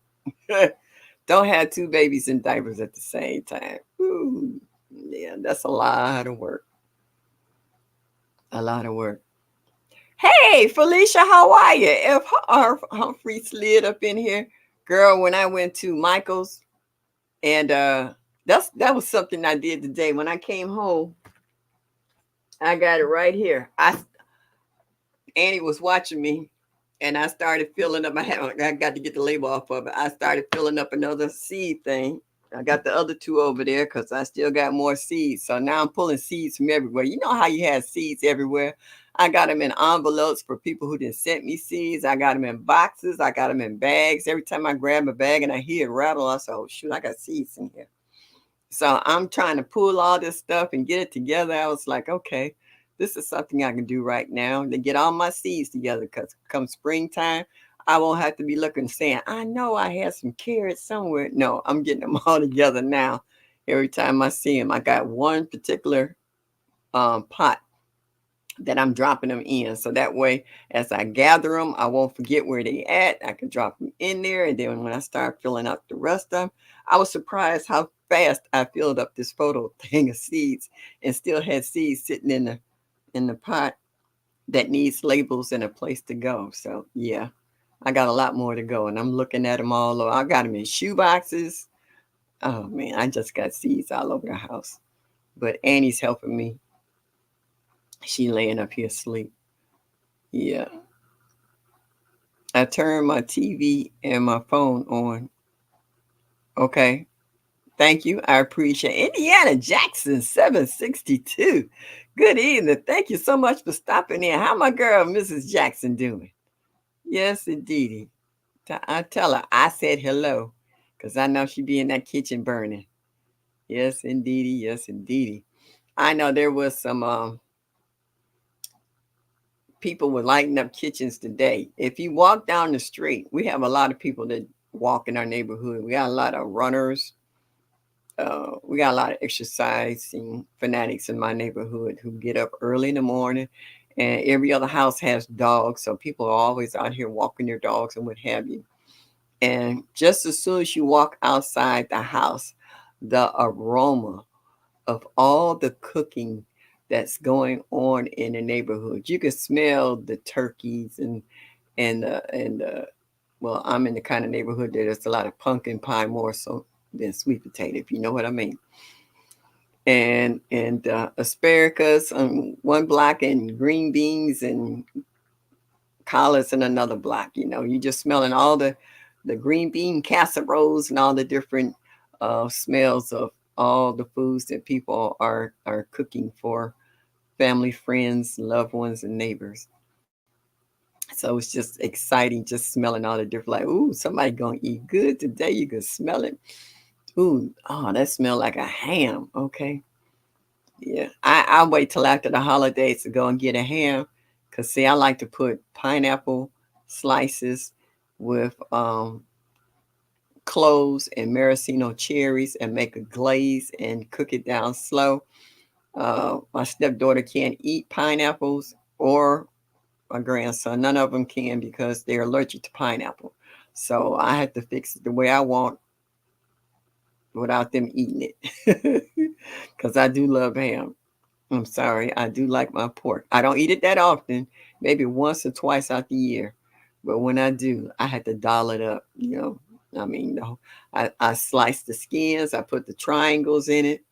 Don't have two babies in diapers at the same time. Ooh, yeah, that's a lot of work. A lot of work. Hey, Felicia, how are you? If Humphrey slid up in here, girl, when I went to Michael's, and that was something I did today. When I came home, I got it right here. Annie was watching me, and I started filling up. I got to get the label off of it. I started filling up another seed thing. I got the other two over there because I still got more seeds. So now I'm pulling seeds from everywhere. You know how you have seeds everywhere? I got them in envelopes for people who didn't send me seeds. I got them in boxes. I got them in bags. Every time I grab a bag and I hear it rattle, I say, oh, shoot, I got seeds in here. So I'm trying to pull all this stuff and get it together. I was like, okay, this is something I can do right now to get all my seeds together because come springtime, I won't have to be looking saying, I know I had some carrots somewhere. No, I'm getting them all together now. Every time I see them, I got one particular pot that I'm dropping them in. So that way, as I gather them, I won't forget where they at. I can drop them in there. And then when I start filling out the rest of them, I was surprised how fast I filled up this photo thing of seeds and still had seeds sitting in the pot that needs labels and a place to go. So yeah, I got a lot more to go. And I'm looking at them all over. I got them in shoe boxes. Oh man, I just got seeds all over the house. But Annie's helping me. She laying up here asleep. Yeah. I turned my TV and my phone on. Okay. Thank you. I appreciate it. Indiana Jackson 762. Good evening. Thank you so much for stopping in. How my girl, Mrs. Jackson, doing? Yes, indeedy. I tell her I said hello because I know she be in that kitchen burning. Yes, indeedy. Yes, indeedy. I know there was some people were lighting up kitchens today. If you walk down the street, we have a lot of people that walk in our neighborhood. We got a lot of runners. We got a lot of exercising fanatics in my neighborhood who get up early in the morning. And every other house has dogs. So people are always out here walking their dogs and what have you. And just as soon as you walk outside the house, the aroma of all the cooking that's going on in the neighborhood. You can smell the turkeys and well, I'm in the kind of neighborhood that there's a lot of pumpkin pie more so than sweet potato, if you know what I mean. And asparagus on one block and green beans and collards in another block. You know, you just smelling all the green bean casseroles and all the different smells of all the foods that people are cooking for family, friends, loved ones, and neighbors. So it's just exciting just smelling all the different, like, ooh, somebody gonna eat good today. You can smell it. Ooh, oh, that smell like a ham. Okay. Yeah. I wait till after the holidays to go and get a ham. Cause see, I like to put pineapple slices with cloves and maraschino cherries and make a glaze and cook it down slow. My stepdaughter can't eat pineapples or my grandson. None of them can because they're allergic to pineapple. So I had to fix it the way I want without them eating it. Because I do love ham. I'm sorry. I do like my pork. I don't eat it that often, maybe once or twice out the year. But when I do, I had to doll it up, you know. I mean, no, I slice the skins, I put the triangles in it,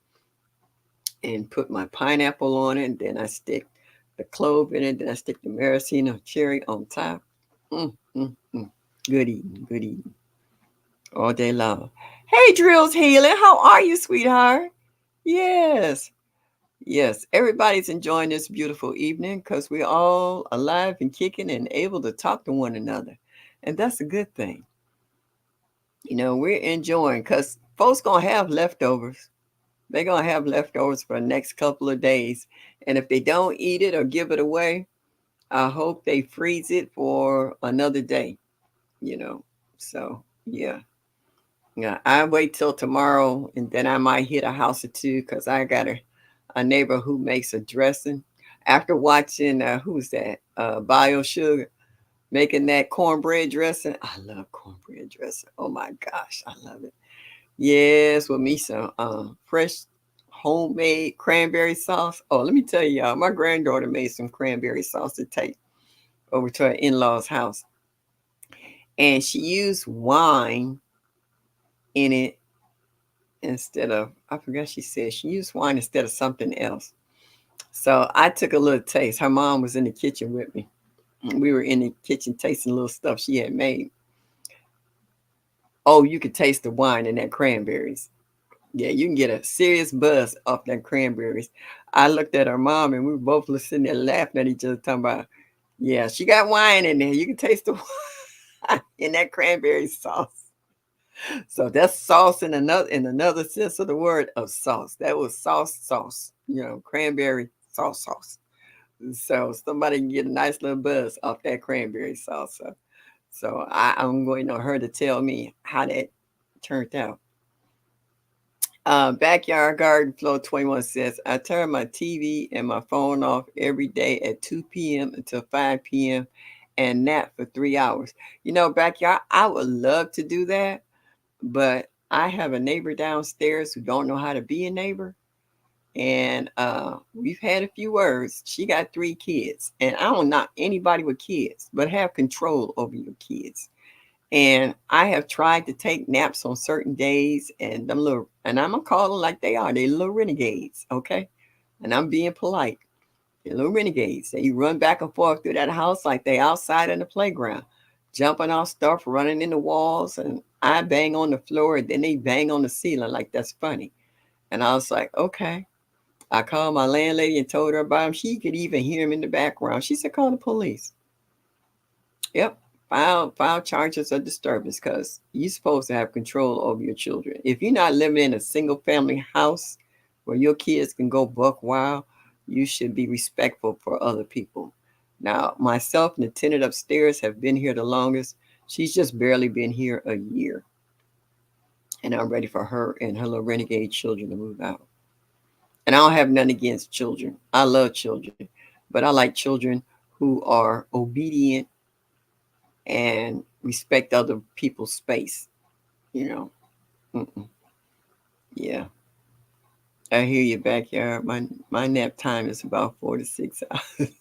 and put my pineapple on it. And then I stick the clove in it. Then I stick the maraschino cherry on top. Mm, mm, mm. Good eating, good eating all day long. Hey, Drills Healing, how are you, sweetheart? Yes, yes. Everybody's enjoying this beautiful evening because we're all alive and kicking and able to talk to one another. And that's a good thing. You know, we're enjoying because folks gonna have leftovers. They're gonna have leftovers for the next couple of days. And if they don't eat it or give it away, I hope they freeze it for another day, you know. So yeah. Yeah. I wait till tomorrow and then I might hit a house or two because I got a neighbor who makes a dressing. After watching who's that? Bio Sugar making that cornbread dressing. I love cornbread dressing. Oh my gosh, I love it. Yes, with me some fresh homemade cranberry sauce. Oh, let me tell you, y'all, my granddaughter made some cranberry sauce to take over to her in-laws' house. And she used wine in it instead of, I forgot she said she used wine instead of something else. So I took a little taste. Her mom was in the kitchen with me. We were in the kitchen tasting little stuff she had made. Oh, you could taste the wine in that cranberries. Yeah, you can get a serious buzz off that cranberries. I looked at her mom and we were both sitting there laughing at each other, talking about, yeah, she got wine in there. You can taste the wine in that cranberry sauce. So that's sauce in another sense of the word of sauce. That was sauce, cranberry sauce. So somebody can get a nice little buzz off that cranberry sauce. So I'm waiting on her to tell me how that turned out. Backyard Garden Flow 21 says, I turn my TV and my phone off every day at 2 p.m. until 5 p.m. and nap for 3 hours. Backyard, I would love to do that, but I have a neighbor downstairs who don't know how to be a neighbor. And we've had a few words. She got 3 kids, and I don't knock anybody with kids, but have control over your kids. And I have tried to take naps on certain days, and and I'm gonna call them like they are. They little renegades, okay? And I'm being polite. They're little renegades. They run back and forth through that house like they outside in the playground, jumping off stuff, running in the walls, and I bang on the floor, and then they bang on the ceiling like that's funny. And I was like, okay. I called my landlady and told her about him. She could even hear him in the background. She said, call the police. Yep. File charges of disturbance because you're supposed to have control over your children. If you're not living in a single family house where your kids can go buck wild, you should be respectful for other people. Now, myself and the tenant upstairs have been here the longest. She's just barely been here a year. And I'm ready for her and her little renegade children to move out. And I don't have nothing against children. I love children, but I like children who are obedient and respect other people's space. You know, Mm-mm. Yeah, I hear you, backyard. My nap time is about 4 to 6 hours.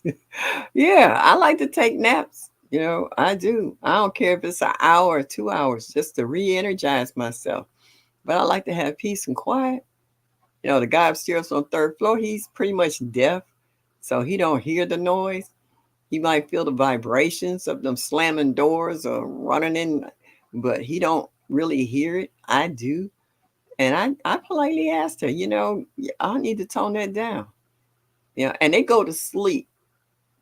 Yeah, I like to take naps. I do. I don't care if it's an hour or 2 hours, just to re-energize myself. But I like to have peace and quiet. The guy upstairs on the third floor, he's pretty much deaf, so he don't hear the noise. He might feel the vibrations of them slamming doors or running in, but he don't really hear it. I do. And I politely asked her, I need to tone that down. And they go to sleep.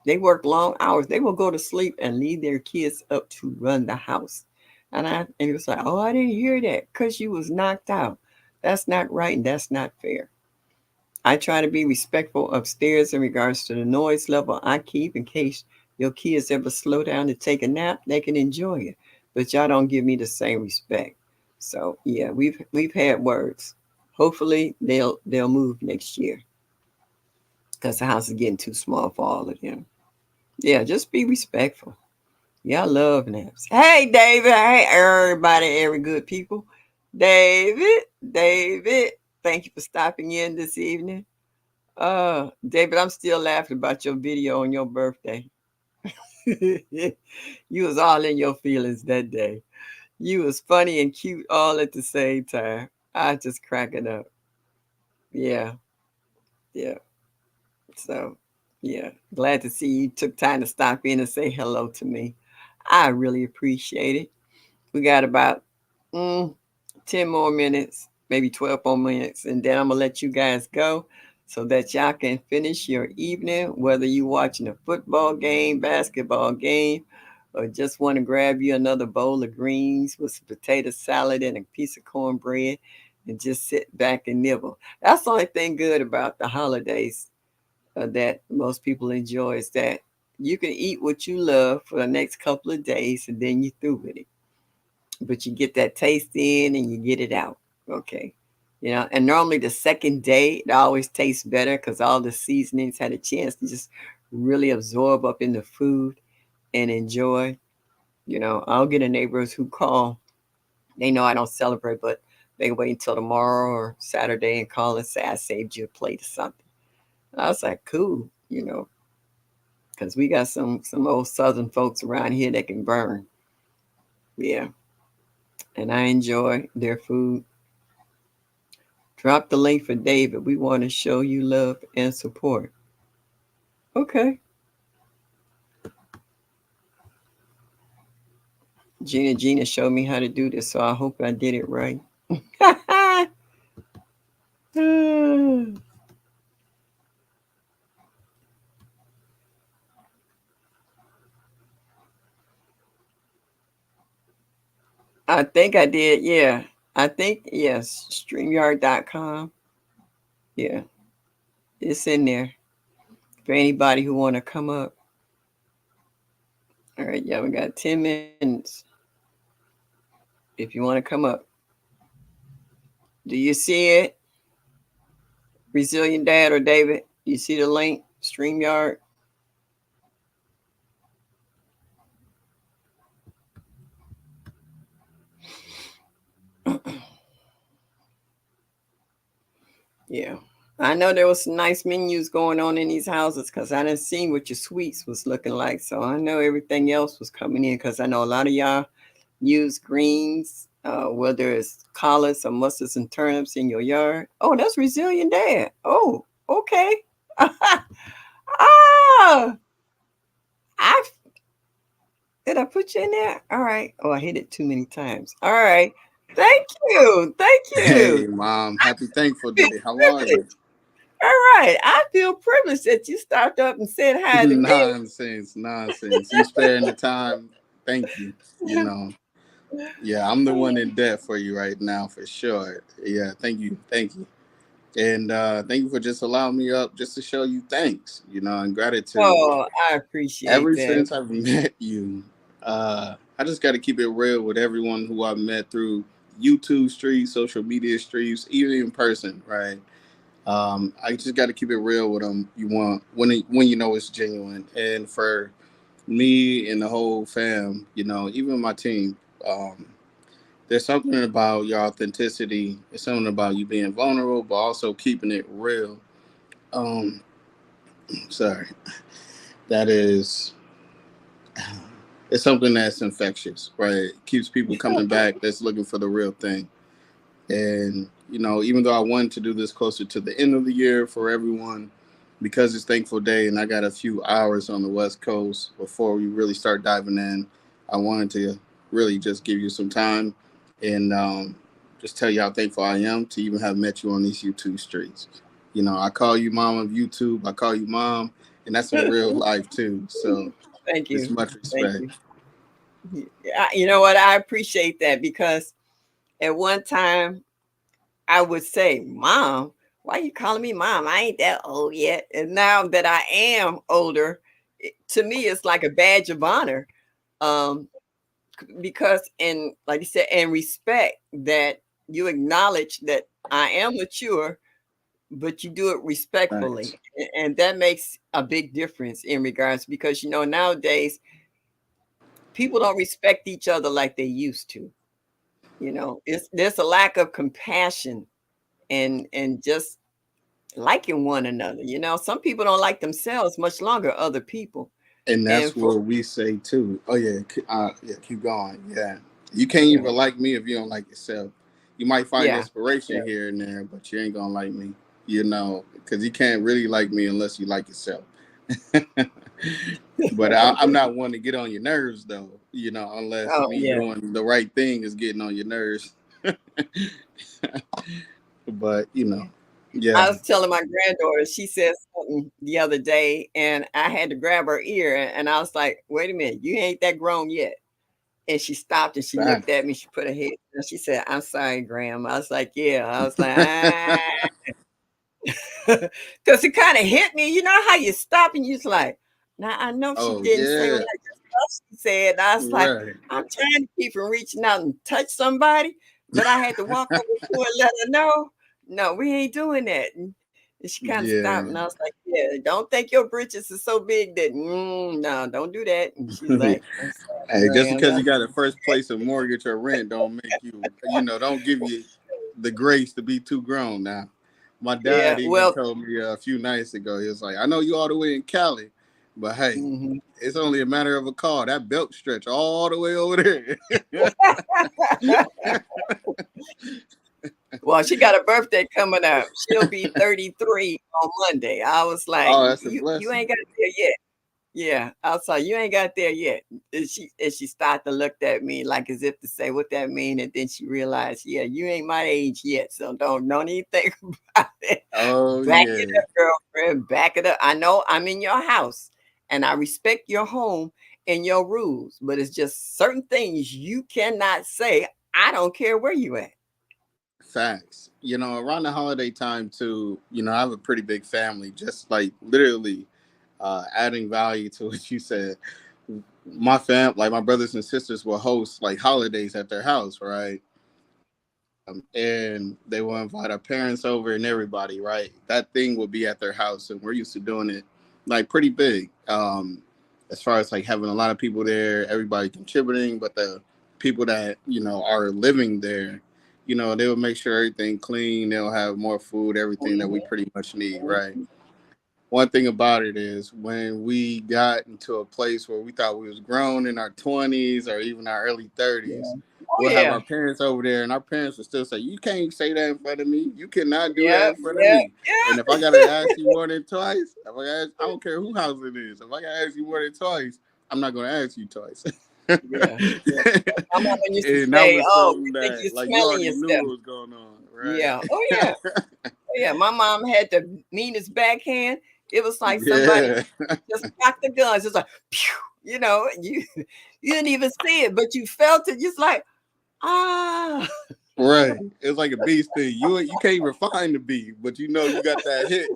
They work long hours. They will go to sleep and leave their kids up to run the house. And it was like, oh, I didn't hear that because you was knocked out. That's not right and that's not fair. I try to be respectful upstairs in regards to the noise level I keep in case your kids ever slow down to take a nap, they can enjoy it. But y'all don't give me the same respect. So yeah, we've had words. Hopefully they'll move next year because the house is getting too small for all of them. Yeah, just be respectful. Yeah, I love naps. Hey David, hey everybody, every good people. David, thank you for stopping in this evening. David, I'm still laughing about your video on your birthday. You was all in your feelings that day. You was funny and cute all at the same time. I just cracking up. Yeah, yeah. So, yeah. Glad to see you took time to stop in and say hello to me. I really appreciate it. We got about mm, 10 more minutes, maybe 12 more minutes, and then I'm going to let you guys go so that y'all can finish your evening, whether you watching a football game, basketball game, or just want to grab you another bowl of greens with some potato salad and a piece of cornbread and just sit back and nibble. That's the only thing good about the holidays that most people enjoy is that you can eat what you love for the next couple of days and then you're through with it, but you get that taste in and you get it out. Okay. And normally the second day it always tastes better because all the seasonings had a chance to just really absorb up in the food and enjoy. I'll get a neighbors who call. They know I don't celebrate, but they wait until tomorrow or Saturday and call and say I saved you a plate or something. And I was like, cool, because we got some old Southern folks around here that can burn. Yeah, and I enjoy their food. Drop the link for David. We want to show you love and support. Okay. Gina showed me how to do this, so I hope I did it right. I think I did. Yeah. I think, yes, StreamYard.com. Yeah, it's in there for anybody who want to come up. All right, yeah, we got 10 minutes if you want to come up. Do you see it? Resilient Dad or David? You see the link? StreamYard? Yeah. I know there was some nice menus going on in these houses because I didn't see what your sweets was looking like. So I know everything else was coming in because I know a lot of y'all use greens, whether it's collards or mustards and turnips in your yard. Oh, that's Resilient Dad. Oh, okay. Ah, I did I put you in there? All right. Oh, I hit it too many times. All right. Thank you. Thank you. Hey, Mom. Happy Thankful I feel Day. How are you? privileged. All right. I feel privileged that you stopped up and said hi to me. Nonsense, nonsense. You sparing the time. Thank you. You know, yeah, I'm the one in debt for you right now for sure. Yeah, thank you. Thank you. And thank you for just allowing me up just to show you thanks, and gratitude. Oh, I appreciate Ever that. since I've met you, I just got to keep it real with everyone who I've met through YouTube streets, social media streets, even in person, right? I just got to keep it real with them. You want when you know it's genuine, and for me and the whole fam, even my team, there's something about your authenticity. It's something about you being vulnerable, but also keeping it real. Um, sorry, that is it's something that's infectious, right? It keeps people coming back. That's looking for the real thing. And, even though I wanted to do this closer to the end of the year for everyone, because it's Thankful Day and I got a few hours on the West Coast before we really start diving in, I wanted to really just give you some time and just tell you how thankful I am to even have met you on these YouTube streets. I call you mom of YouTube, I call you mom, and that's in real life too. So Thank it's you. much Thank respect. you. You know what? I appreciate that because at one time I would say, Mom, why are you calling me mom? I ain't that old yet. And now that I am older, to me, it's like a badge of honor. Um, because, and like you said, and respect that you acknowledge that I am mature, but you do it Thanks. respectfully. And that makes a big difference in regards because, nowadays people don't respect each other like they used to. It's there's a lack of compassion and just liking one another. Some people don't like themselves much longer other people. And And that's for what we say too. Oh yeah, yeah, keep going. Yeah, you can't yeah, even like me if you don't like yourself. You might find yeah, yeah. inspiration here and there, but you ain't gonna like me. Because you can't really like me unless you like yourself. But I'm not one to get on your nerves though. Unless Oh me yeah. doing the right thing is getting on your nerves. But I yeah, was telling my granddaughter, she said something the other day, and I had to grab her ear, and I was like, "Wait a minute, you ain't that grown yet." And she stopped and she looked at facts. me. She put her head, and she said, "I'm sorry, Graham." I was like, "Yeah." I was like, "Ah," because it kind of hit me. You know how you stop and you're like, "Now I know she Oh didn't say what yeah, I just thought she said." I was like, right. "I'm trying to keep from reaching out and touch somebody," but I had to walk over to her and let her know, "No, we ain't doing that." And she kind of stopped, and I Yeah. was like, "Yeah, don't think your britches are so big that no, don't do that." And she's like, "I'm sorry, Hey, just Graham." because you got a first place of mortgage or rent don't make you, don't give you the grace to be too grown now. My Yeah, dad even well, told me a few nights ago, he was like, I know you all the way in Cali, but hey, mhm. it's only a matter of a call. That belt stretch all the way over there. Well, she got a birthday coming up. She'll be 33 on Monday. I was like, Oh, that's a You blessing. ain't got there yet." Yeah, I was like, "You ain't got there yet." And she started to look at me like as if to say what that mean, and then she realized, "Yeah, you ain't my age yet, so don't even think about it." Oh, Back it yeah. up, girlfriend. Back it up. I know I'm in your house, and I respect your home and your rules, but it's just certain things you cannot say I don't care where you at. Facts. Around the holiday time too, I have a pretty big family, just like literally adding value to what you said. Like my brothers and sisters will host like holidays at their house, right? And they will invite our parents over and everybody, right? That thing will be at their house, and we're used to doing it like pretty big. As far as like having a lot of people there, everybody contributing, but the people that are living there, they will make sure everything clean. They'll have more food, everything that we pretty much need, right? One thing about it is when we got into a place where we thought we was grown in our 20s or even our early Yeah. 30s, Oh we'll have yeah. our parents over there, and our parents will still say, "You can't say that in front of me. You cannot do that Yeah. in front of Yeah. me." And if I gotta ask you more than twice, if I gotta I don't care who house it is. If I gotta ask you more than twice, I'm not gonna ask you twice. And Yeah. Yeah. My mama used to that say, was "Oh, something you think that you're like you smelling already knew yourself?" what was going on, right? Yeah. Oh yeah. Oh yeah. My mom had the meanest backhand. It was like somebody Yeah. just cocked the guns. It's like, pew, you didn't even see it, but you felt it. Just like, ah. Right. It's like a bee sting. You can't even find the bee, but you got that hit.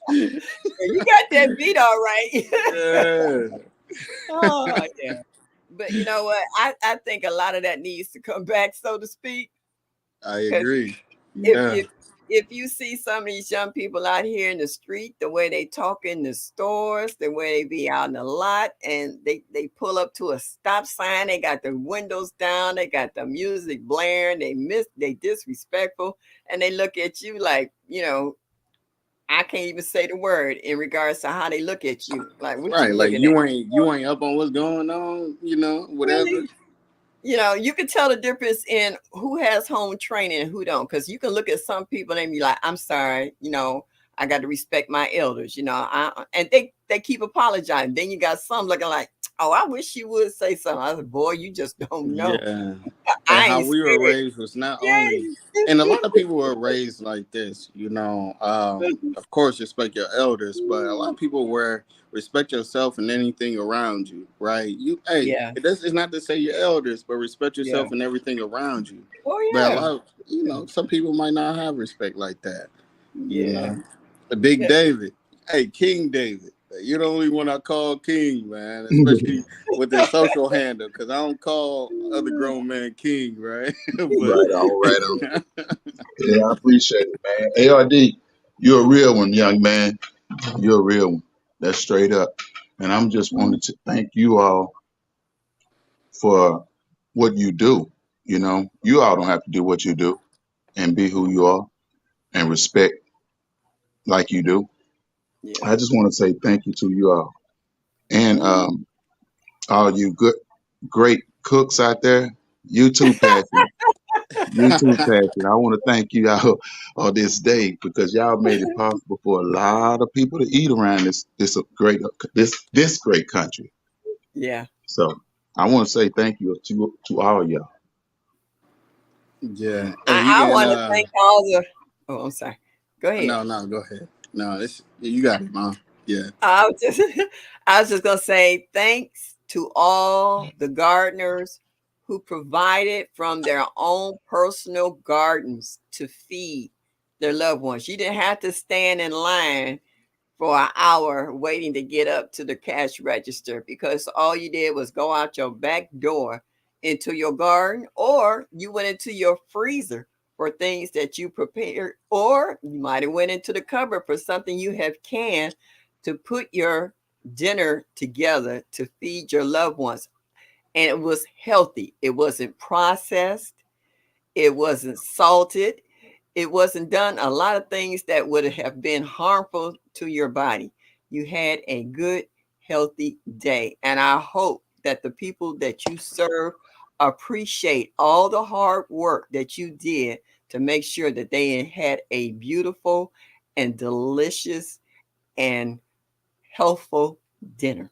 You got that beat all right. Yeah. Oh yeah. But you know what? I think a lot of that needs to come back, so to speak. I Because agree. if Yeah. if if you see some of these young people out here in the street, the way they talk in the stores, the way they be out in the lot, and they pull up to a stop sign, they got the windows down, they got the music blaring, they disrespectful, and they look at you like, I can't even say the word in regards to how they look at you. Like, what Right. you Like looking at? you ain't up on what's going on, whatever. Really? You can tell the difference in who has home training and who don't. Because you can look at some people and be like, I'm sorry, I got to respect my elders, and they keep apologizing. Then you got some looking like, oh, I wish you would say something. I said, boy, you just don't know. Yeah. And I how ain't we were scared. raised was not only, Yeah. and a lot of people were raised like this, of course, respect your elders, but a lot of people were respect yourself and anything around you, right? Hey, Yeah. it's not to say your elders, but respect Yeah. yourself and everything around you. Oh, But a yeah. lot of, some people might not have respect like that, you Yeah. know. The Big Yeah. David, hey, King David. You're the only one I call King, man, especially with his social handle, because I don't call other grown men King, right? But Right on, right on. Yeah, I appreciate it, man. ARD, you're a real one, young man. You're a real one. That's straight up. And I'm just wanted to thank you all for what you do. You all don't have to do what you do and be who you are and respect like you do. Yeah. I just want to say thank you to you all. And Mhm. all you good, great cooks out there, you too, Passion. You too, Passion. I want to thank you all on this day because y'all made it possible for a lot of people to eat around this great country. Yeah. So I want to say thank you to all y'all. yeah, and you I can want to thank all the. Oh, I'm sorry. Go ahead. no, go ahead. No, it's you got it, mom. Yeah. I was just, I was just gonna say thanks to all the gardeners who provided from their own personal gardens to feed their loved ones. You didn't have to stand in line for an hour waiting to get up to the cash register because all you did was go out your back door into your garden, or you went into your freezer for things that you prepared, or you might have went into the cupboard for something you have canned to put your dinner together to feed your loved ones. And it was healthy. It wasn't processed. It wasn't salted. It wasn't done a lot of things that would have been harmful to your body. You had a good, healthy day. And I hope that the people that you serve appreciate all the hard work that you did to make sure that they had a beautiful and delicious and healthful dinner.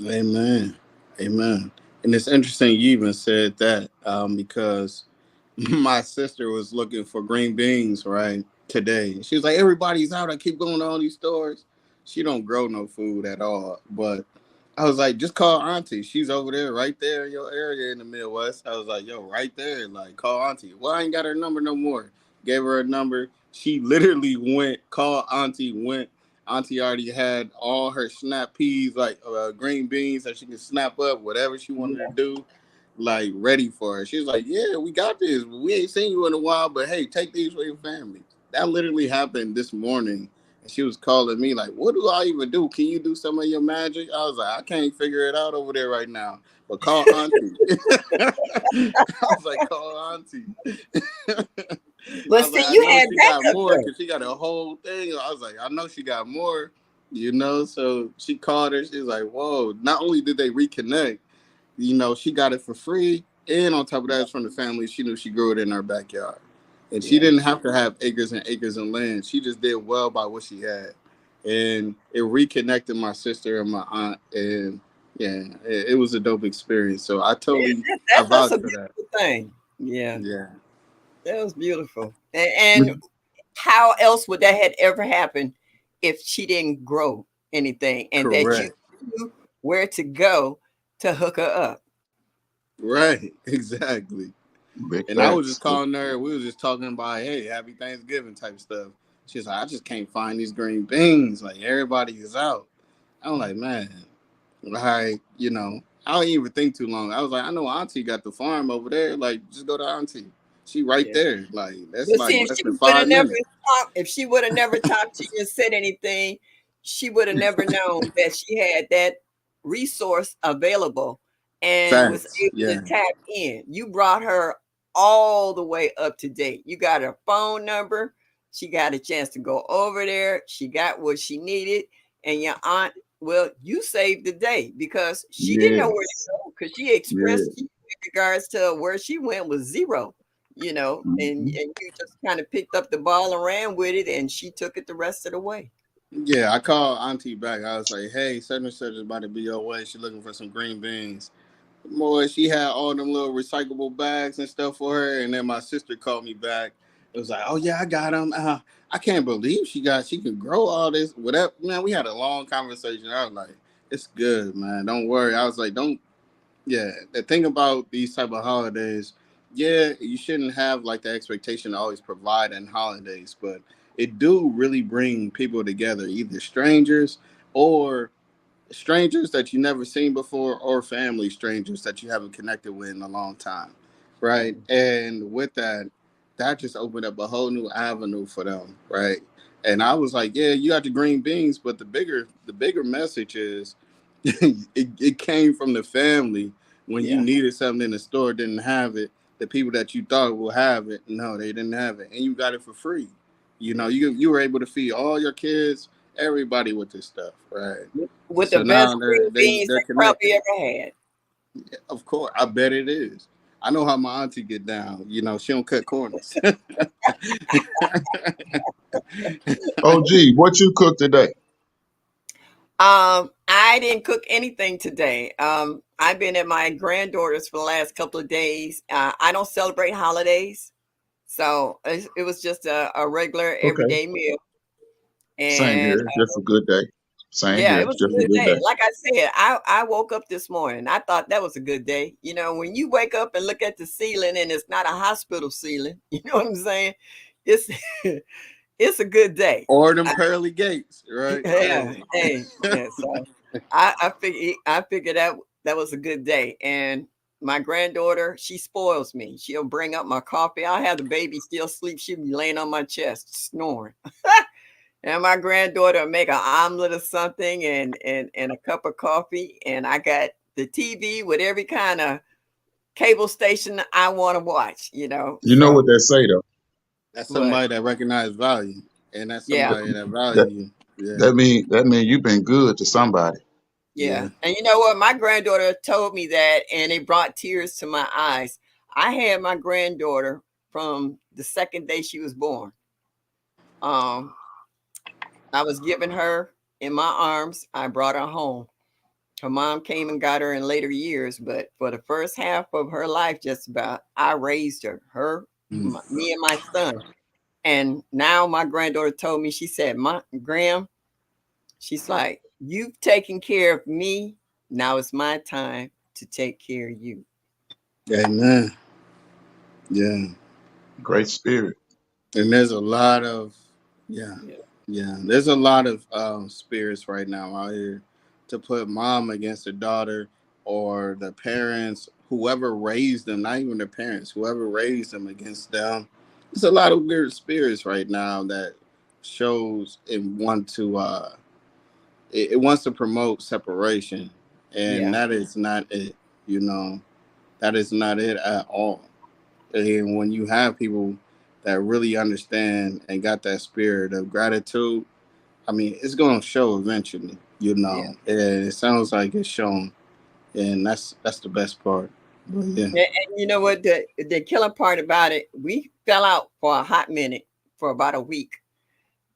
Amen. Amen. And it's interesting you even said that because my sister was looking for green beans right today. She was like, everybody's out. I keep going to all these stores. She don't grow no food at all, but I was like, just call Auntie. She's over there, right there in your area in the Midwest. I was like, yo, right there. Like, call Auntie. Well, I ain't got her number no more. Gave her a number. She literally went, called Auntie, went. Auntie already had all her snap peas, like green beans that she can snap up, whatever she wanted to do, like ready for her. She was like, yeah, we got this. We ain't seen you in a while, but hey, take these for your family. That literally happened this morning. She was calling me like, what do I even do? Can you do some of your magic? I was like, I can't figure it out over there right now. But call Auntie. I was like, call Auntie. But I was see, like, I you know had she got backup more though. because she got a whole thing. I was like, I know she got more, you know. So she called her. She was like, whoa. Not only did they reconnect, you know, she got it for free. And on top of that, it's from the family. She knew she grew it in her backyard. And she Yeah. didn't have to have acres and acres of land. She just did well by what she had. And it reconnected my sister and my aunt. And yeah, it was a dope experience. So I Yeah, totally, I that's vouch a for that. beautiful thing. Yeah, Yeah, that was beautiful. And how else would that had ever happened if she didn't grow anything and that you correct. knew where to go to hook her up? Right, exactly. Big And I was just facts. calling her. We was just talking about, hey, happy Thanksgiving type stuff. She's like, I just can't find these green beans. Like everybody is out. I'm like, man, like, you know, I don't even think too long. I was like, I know Auntie got the farm over there. Like, just go to Auntie. She right Yeah. there. Like, that's But like see, less than 5 minutes. if she would have never talked to you and said anything, she would have never known that she had that resource available and was Facts. able to Yeah. tap in. You brought her all the way up to date. You got her phone number. She got a chance to go over there. She got what she needed. And your aunt, well, you saved the day because she didn't know where to Yes. go because she expressed Yes. in regards to where she went was zero, and Mhm. you just kind of picked up the ball and ran with it, and she took it the rest of the way. Yeah. I called Auntie back. I was like, hey, such and such is about to be your way. She looking for some green beans. Boy, she had all them little recyclable bags and stuff for her. And then my sister called me back. It was like, oh yeah, I got them. I can't believe she can grow all this. Whatever, man. We had a long conversation. I was like, it's good, man. Don't worry. I was like, don't. Yeah, the thing about these type of holidays, yeah, you shouldn't have like the expectation to always provide in holidays, but it do really bring people together, either or strangers that you never seen before or family strangers that you haven't connected with in a long time, right? Mhm. And with that, that just opened up a whole new avenue for them, right? And I was like, yeah, you got the green beans, but the bigger message is it came from the family when you Yeah. needed something in the store, didn't have it. The people that you thought will have it, no, they didn't have it, and you got it for free. You know, you were able to feed all your kids, everybody with this stuff, right? With the So best now green beans they're they probably connected. ever had. Of course, I bet it is. I know how my auntie get down. You know, she don't cut corners. Oh, gee, what you cooked today? I didn't cook anything today. I've been at my granddaughter's for the last couple of days. I don't celebrate holidays, so it was just a regular Okay. everyday meal. Same And here. Just a good day. Same yeah, here. it was a Just a good good day. day. Like I said, I woke up this morning. I thought that was a good day. You know, when you wake up and look at the ceiling and it's not a hospital ceiling, you know what I'm saying? It's it's a good day. Or them pearly gates, right? Yeah, Hey. hey, yeah. So I figured that was a good day. And my granddaughter, she spoils me. She'll bring up my coffee. I'll have the baby still sleep. She'll be laying on my chest snoring. And my granddaughter will make an omelet or something and a cup of coffee. And I got the TV with every kind of cable station I want to watch, you know. You know what So they say though. That's but somebody that recognize value, and that's yeah. somebody that That value. Yeah, that mean you've been good to somebody. yeah. Yeah. And you know what? My granddaughter told me that, and it brought tears to my eyes. I had my granddaughter from the second day she was born. Um, I was giving her in my arms. I brought her home. Her mom came and got her in later years, but for the first half of her life, just about, I raised her, Mm. me and my son. And now my granddaughter told me, she said, "My Graham," she's like, "You've taken care of me Now it's my time to take care of you. Amen. Yeah. Great spirit. And there's a lot of, yeah, Yeah. yeah. There's a lot of spirits right now out here to put mom against the daughter or the parents, whoever raised them, not even the parents, whoever raised them against them. There's a lot of weird spirits right now that shows it wants to promote separation, and Yeah. that is not it. You know, that is not it at all. And when you have people that really understand and got that spirit of gratitude, I mean, it's going to show eventually, you know. Yeah. And it sounds like it's shown, and that's the best part. But yeah, And you know what? The killer part about it, we fell out for a hot minute for about a week.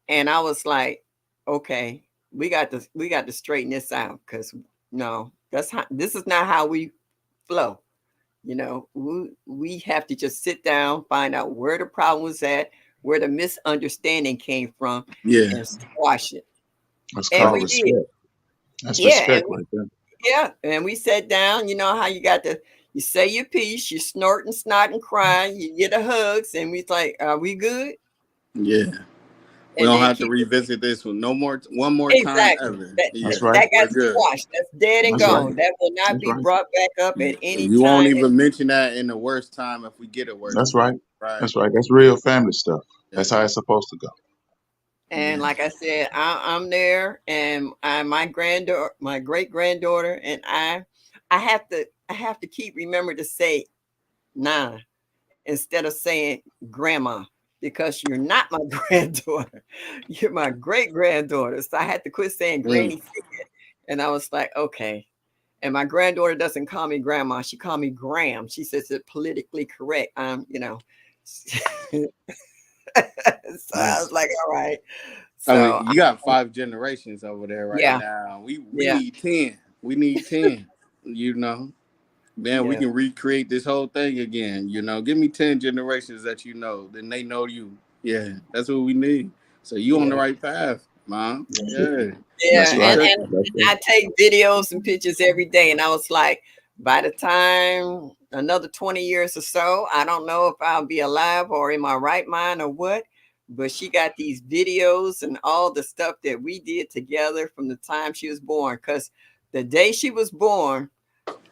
And I was like, okay, we got to straighten this out because no, this is not how we flow. We have to just sit down, find out where the problem was at, where the misunderstanding came from, yeah, and squash it. That's And called we did. respect. That's Yeah, respect right there. and we sat down. You know how you say your piece, you snort and snot and cry, you get the hugs, and we like, are we good? yeah. We And don't then have to keep it revisit this one more time exactly. ever. That, Yeah, that, That's right. that we're got good. squashed. That's dead and That's right. gone. That will not That's be right. brought back up at any We won't time. even mention that in the worst time if we get a worst That's time. right. Right. That's right. That's real family stuff. Yeah. That's how it's supposed to go. And Yeah. like I said, I'm there, and my granddaughter, my great granddaughter, and I have to keep remember to say Nana instead of saying grandma because you're not my granddaughter. You're my great granddaughter. So I had to quit saying Mm. granny said. And I was like, okay. And my granddaughter doesn't call me grandma. She called me Graham. She says it's politically correct. So I was Nice. like, all right. I mean, So you got 5 generations over there right yeah, now. We yeah, need 10. We need 10. You know, man, we yeah, can recreate this whole thing again. You know, give me 10 generations that you know, then they know you. Yeah, that's what we need. So you on the yeah. right path, mom. That's it. Yeah, That's Yeah, keep right. and cooking. That's right. I take videos and pictures every day, and I was like, by the time another 20 years or so, I don't know if I'll be alive or in my right mind or what. But she got these videos and all the stuff that we did together from the time she was born. Because the day she was born,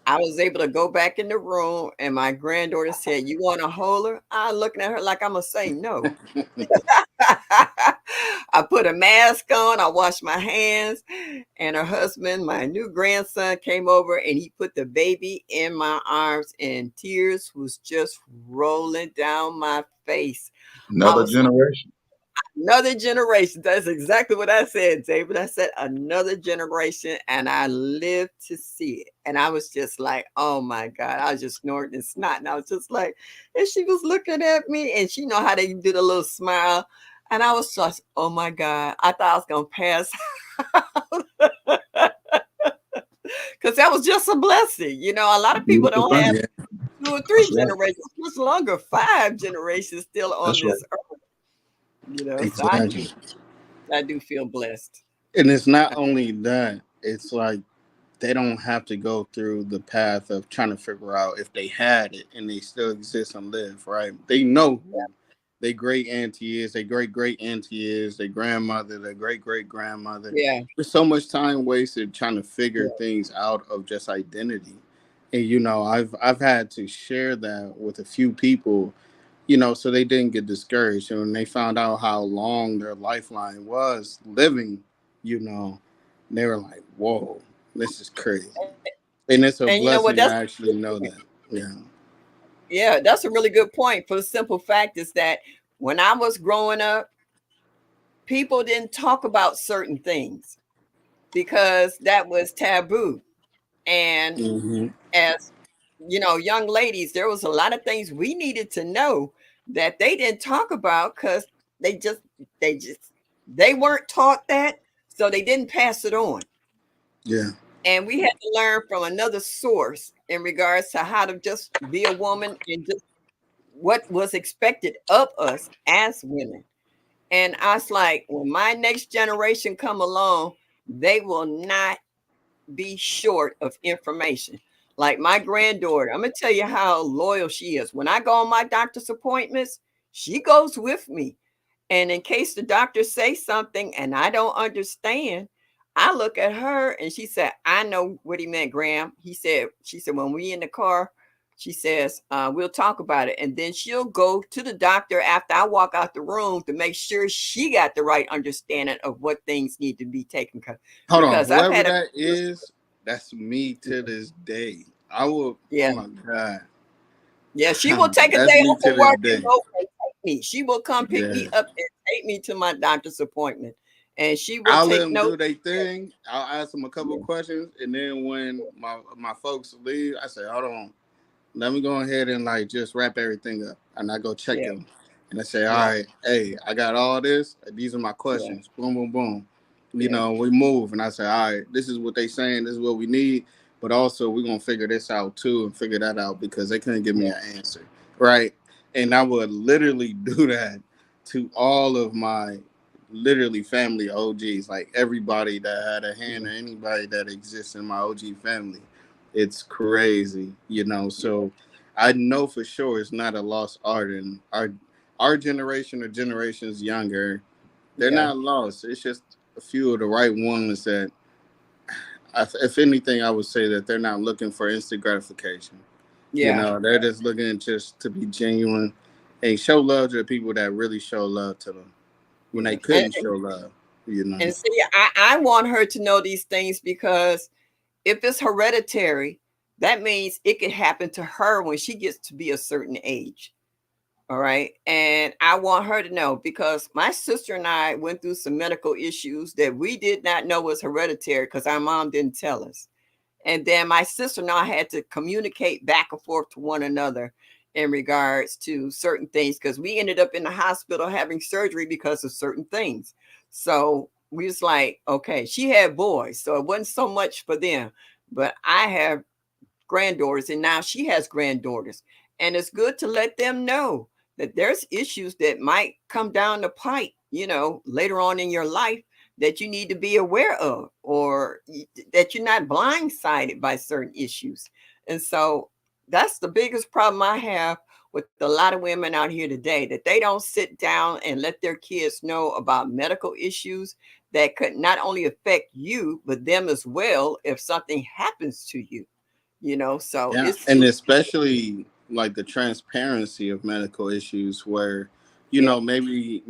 I was able to go back in the room, and my granddaughter said, "You want to hold her?" I looking at her like I'm gonna say no. I put a mask on, I washed my hands, and her husband, my new grandson, came over and he put the baby in my arms, and tears was just rolling down my face. I Another was like, generation. another generation. That's exactly what I said, David. I said another generation, and I lived to see it. And I was just like, oh my God. I was just snorting and snotting. I was just like, and she was looking at me, and she know how they do the little smile. And I was just, oh my God. I thought I was gonna pass because that was just a blessing. A lot of people Beautiful don't have thing. Yeah, 2 or 3 That's right. generations, much longer, 5 generations still on That's this right. earth. So exactly. I do feel blessed. And it's not only that, it's like they don't have to go through the path of trying to figure out if they had it and they still exist and live, right? They know who their great auntie is, their great great auntie is, their grandmother, their great great grandmother. Yeah. There's so much time wasted trying to figure Yeah. things out of just identity. And I've had to share that with a few people, so they didn't get discouraged. And when they found out how long their lifeline was living, you know, they were like, whoa, this is crazy. And it's a And you know what? blessing to actually know that. Yeah. That's a really good point. For the simple fact is that when I was growing up, people didn't talk about certain things because that was taboo. And Hmm. as young ladies, there was a lot of things we needed to know that they didn't talk about because they just they just they weren't taught that, so they didn't pass it on. Yeah. And we had to learn from another source in regards to how to just be a woman and just what was expected of us as women. And I was like, when my next generation come along, they will not be short of information. Like my granddaughter, I'm gonna tell you how loyal she is. When I go on my doctor's appointments, she goes with me. And in case the doctor say something and I don't understand, I look at her and she said, I know what he meant, Graham. She said, when we in the car, she says, we'll talk about it. And then she'll go to the doctor after I walk out the room to make sure she got the right understanding of what things need to be taken care of. Hold on, Because I've whoever had that is, that's me to this day. I will. yeah. Oh my god. Yeah, she will take a That's day me off to from this work and day. go and take me. She will come pick me Yeah. up and take me to my doctor's appointment. And she will I'll let take them do notes. their thing. I'll ask them a couple Yeah, of questions, and then when my folks leave, I say, "Hold on, let me go ahead and like just wrap everything up," and I go check yeah, them, and I say, "All yeah, right, hey, I got all this. These are my yeah, questions. Boom, boom, boom. You yeah, know, we move, and I say, all right, this is what they saying. This is what we need, but also we're gonna figure this out too, and figure that out because they couldn't give me yeah, an answer, right?" And I would literally do that to all of my literally family OGs, like everybody that had a hand or anybody that exists in my OG family. It's crazy, you know. yeah, So I know for sure it's not a lost art, and our generation or generations younger, they're yeah, not lost. It's just a few of the right ones that, if anything, I would say that they're not looking for instant gratification. You yeah. know, they're just looking just to be genuine and show love to the people that really show love to them when they Yeah. couldn't show love. You know. And see, I want her to know these things because if it's hereditary, that means it can happen to her when she gets to be a certain age. All right. And I want her to know because my sister and I went through some medical issues that we did not know was hereditary because our mom didn't tell us. And then my sister and I had to communicate back and forth to one another in regards to certain things because we ended up in the hospital having surgery because of certain things. So we was like, okay, she had boys, so it wasn't so much for them. But I have granddaughters and now she has granddaughters. And it's good to let them know that there's issues that might come down the pipe, later on in your life that you need to be aware of or that you're not blindsided by certain issues. And so that's the biggest problem I have with a lot of women out here today that they don't sit down and let their kids know about medical issues that could not only affect you but them as well if something happens to you. So Yeah, and especially like the transparency of medical issues, where yeah, maybe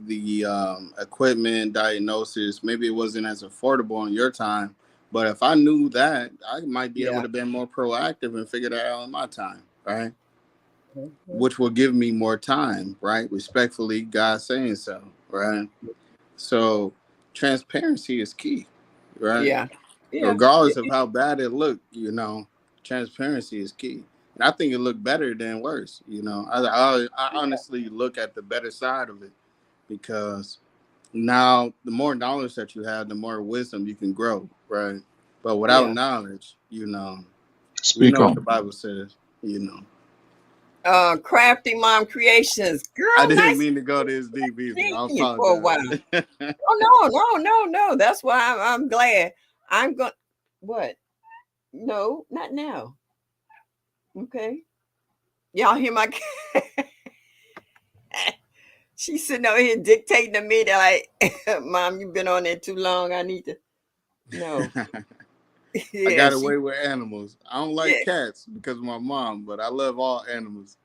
the equipment diagnosis, maybe it wasn't as affordable in your time, but if I knew that, I might be able yeah. to be more proactive and figure that out in my time, right? Mhm. Which will give me more time, right? Respectfully, God saying so, right? So transparency is key, right? Yeah, yeah, Regardless of how bad it looked, transparency is key. And I think it looked better than worse. I honestly look at the better side of it because now the more knowledge that you have, the more wisdom you can grow, right? But without yeah. knowledge, we Speak know what on the it. Bible says. Crafty Mom Creations, I girl, didn't nice mean to go this deep either. seeing I you for a apologize. while. Oh no. That's why I'm glad. I'm going. What? No, not now. Okay, y'all hear my? She's sitting over here dictating to me. They're like, "Mom, you've been on there too long. I need to." No. I Yeah, got she. away with animals. I don't like Yeah. cats because of my mom, but I love all animals.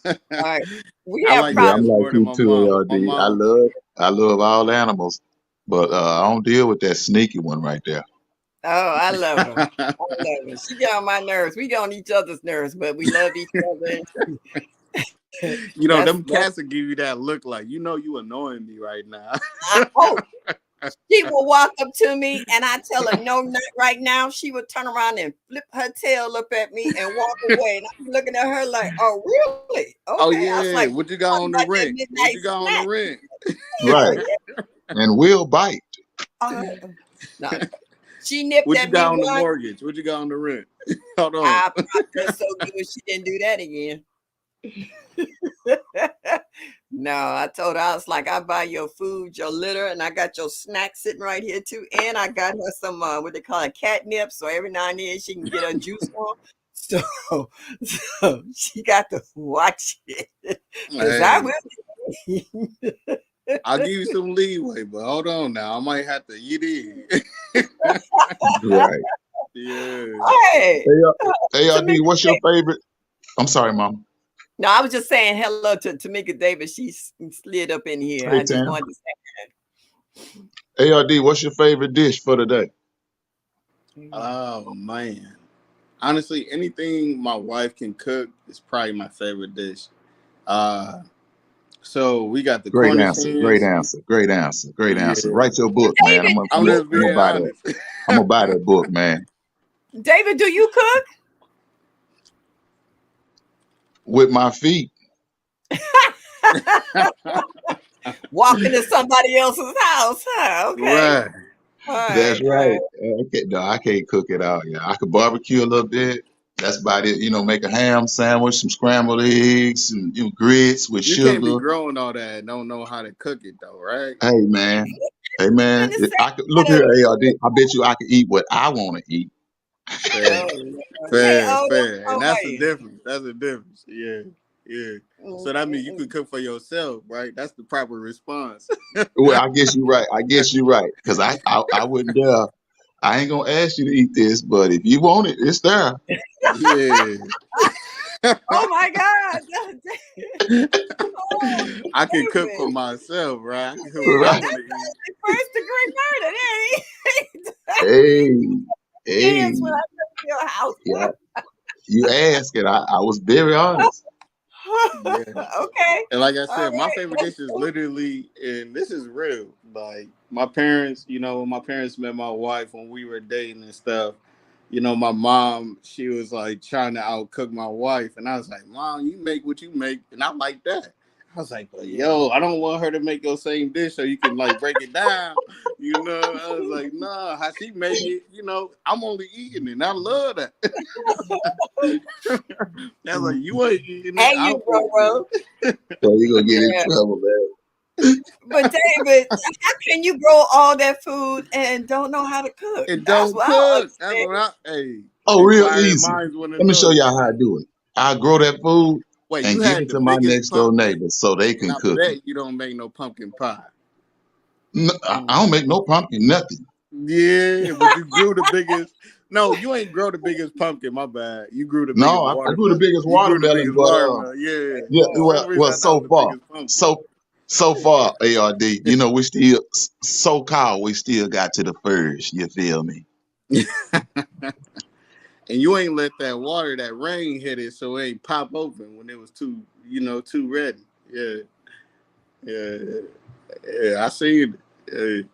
All right. We I have like Yeah, I'm problems. cats like more than you my too, mom. My ARD. mom, I love all animals, but I don't deal with that sneaky one right there. Oh, I love her. I love her. She get on my nerves. We get on each other's nerves, but we love each other. them That's cats will give you that look like you annoying me right now. oh, she will walk up to me and I tell her no, not right now. She would turn around and flip her tail up at me and walk away. And I'm looking at her like, oh, really? Oh Okay. I was yeah, like, what you got talking on the about that rent? What midnight you got on the snack. rent? Yeah, Right. And will bite. yeah. No, she nipped What you at me got on the once. mortgage? What you got on the rent? Hold on. I popped her so good she didn't do that again. No, I told her, I was like, I buy your food, your litter, and I got your snacks sitting right here too. And I got her some what they call it, catnip, so every now and then she can get her juice on. So, so she got to watch it because I Hey, will. I'll give you some leeway, but hold on now. I might have to eat it. Right. Yeah. Hey, Hey, ARD, Tamika what's your Davis. favorite? I'm sorry, Mom. No, I was just saying hello to Tamika Davis. She slid up in here. Hey, I just Tam. wanted to ARD, what's your favorite dish for today? say. Oh man. Honestly, anything my wife can cook is probably my favorite dish. Uh, so we got the Great Cornish answer. Great hens. answer. Great answer. Great answer. Yeah, Write your book, man. David, do I'm you just I'm gonna being buy that. honest. I'm gonna buy that book, man. David, do you cook? With my feet. Walking to somebody else's house, huh? Okay. Right. All That's right. All right. right. Okay, no, I can't cook it all. Yeah, I could barbecue a little bit. That's about it. Make a ham sandwich, some scrambled eggs, some grits with You can't be sugar. growing all that and don't know how to cook it though, right? Hey, man. Hey, man. Goodness I sake, could you look here, gotta- ARD. I bet you I could eat what I want to eat. Fair, Oh, Lord. Hey, fair, Otis, fair. how And are that's the you? difference. That's the difference. Yeah, yeah. So that means you Mm-mm-mm. could cook for yourself, right? That's the proper response. Well, I guess you're right. I guess you're right. Because I wouldn't dare. I ain't gonna ask you to eat this, but if you want it, it's there. Yeah. Oh my God. Oh, I can cook for David. myself, right? I can cook what I Right. want to That's eat. the first degree murder. There Hey, hey, hands when I come to your house. yeah. You asked it. I was very honest. Yeah. Okay. And like I All said, my right. favorite dish is literally, and this is real. Like my parents, when my parents met my wife when we were dating and stuff, my mom, she was like trying to outcook my wife, and I was like, "Mom, you make what you make," and I like that. I was like, "But Yeah. yo, I don't want her to make your same dish so you can like break it down." I was like, "Nah, how she make it, I'm only eating it. And I love that." I was like, "You ain't eating it. And I'm you, eating bro. it." So you gonna get in Yeah. trouble, man. But David, how can you grow all that food and don't know how to cook? And That's don't what I don't cook. That's understand. what hey, Oh, real inquiring easy. minds want to Let me show know. y'all how I do it. I grow that food Wait, and you give had it the to my biggest next door pumpkin, neighbors so they and can I cook it. bet you don't make no pumpkin pie. No, I don't make no pumpkin, nothing. Yeah, but you grew the biggest. No, you ain't grow the biggest pumpkin. My bad. You grew the biggest No, I grew the watermelon. biggest You grew the watermelon, biggest but watermelon. Yeah. yeah, For some reason, well, I thought it so was the far, biggest pumpkin. so far, ARD, we still so called we still got to the first. You feel me? And you ain't let that water, that rain hit it, so it ain't pop open when it was too ready. Yeah, yeah, yeah. I seen it.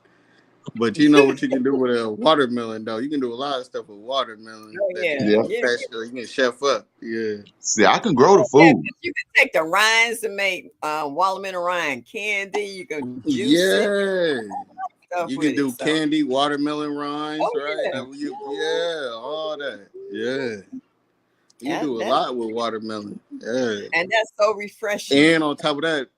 But you know what you can do with a watermelon, though. You can do a lot of stuff with watermelon Oh that you yeah, Yeah. can yeah, professional. You can chef up. Yeah. See, I can grow the yeah. food. 'Cause you can take the rinds and make watermelon rind candy. You can juice it, Yeah. stuff You with can it. do So, candy, watermelon rinds, oh right? yeah, Yeah, all that. Yeah. You can do a that's lot with watermelon. Yeah. and that's so refreshing. And on top of that,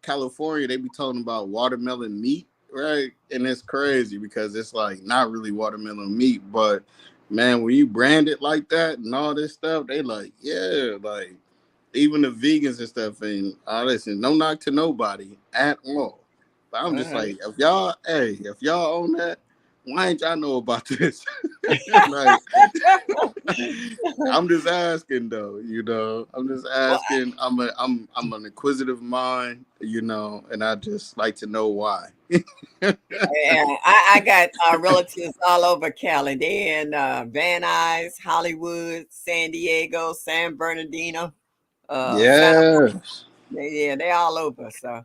California, they be talking about watermelon meat, right? And it's crazy because it's like not really watermelon meat, but man, when you brand it like that and all this stuff, they like, yeah, like even the vegans and stuff, and listen, no knock to nobody at all. But I'm just Uh-huh. like, if y'all own that, why ain't y'all know about this? Like, I'm just asking though, I'm just Well, asking. I'm an inquisitive mind, and I just like to know why. yeah, I got relatives all over Cali. They in Van Nuys, Hollywood, San Diego, San Bernardino, Santa Yeah, Monica. Yeah, they all over. So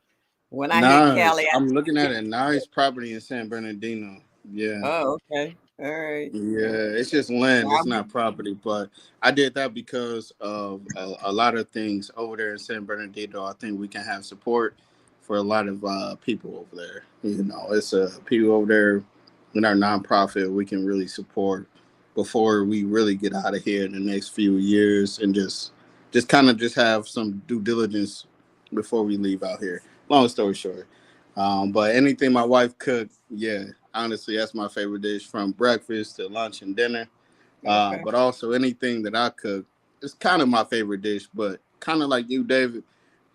when I hit nice. Cali, I I'm looking at hit, a nice property in San Bernardino. Yeah. oh, okay. All right. Yeah. Yeah, it's just land. It's Well, not property, but I did that because of a lot of things over there in San Bernardino. I think we can have support for a lot of people over there. It's people over there in our nonprofit we can really support before we really get out of here in the next few years and just kind of just have some due diligence before we leave out here. Long story short, but anything my wife cooked, yeah, honestly, that's my favorite dish from breakfast to lunch and dinner. Okay. But also anything that I cook, it's kind of my favorite dish. But kind of like you, David,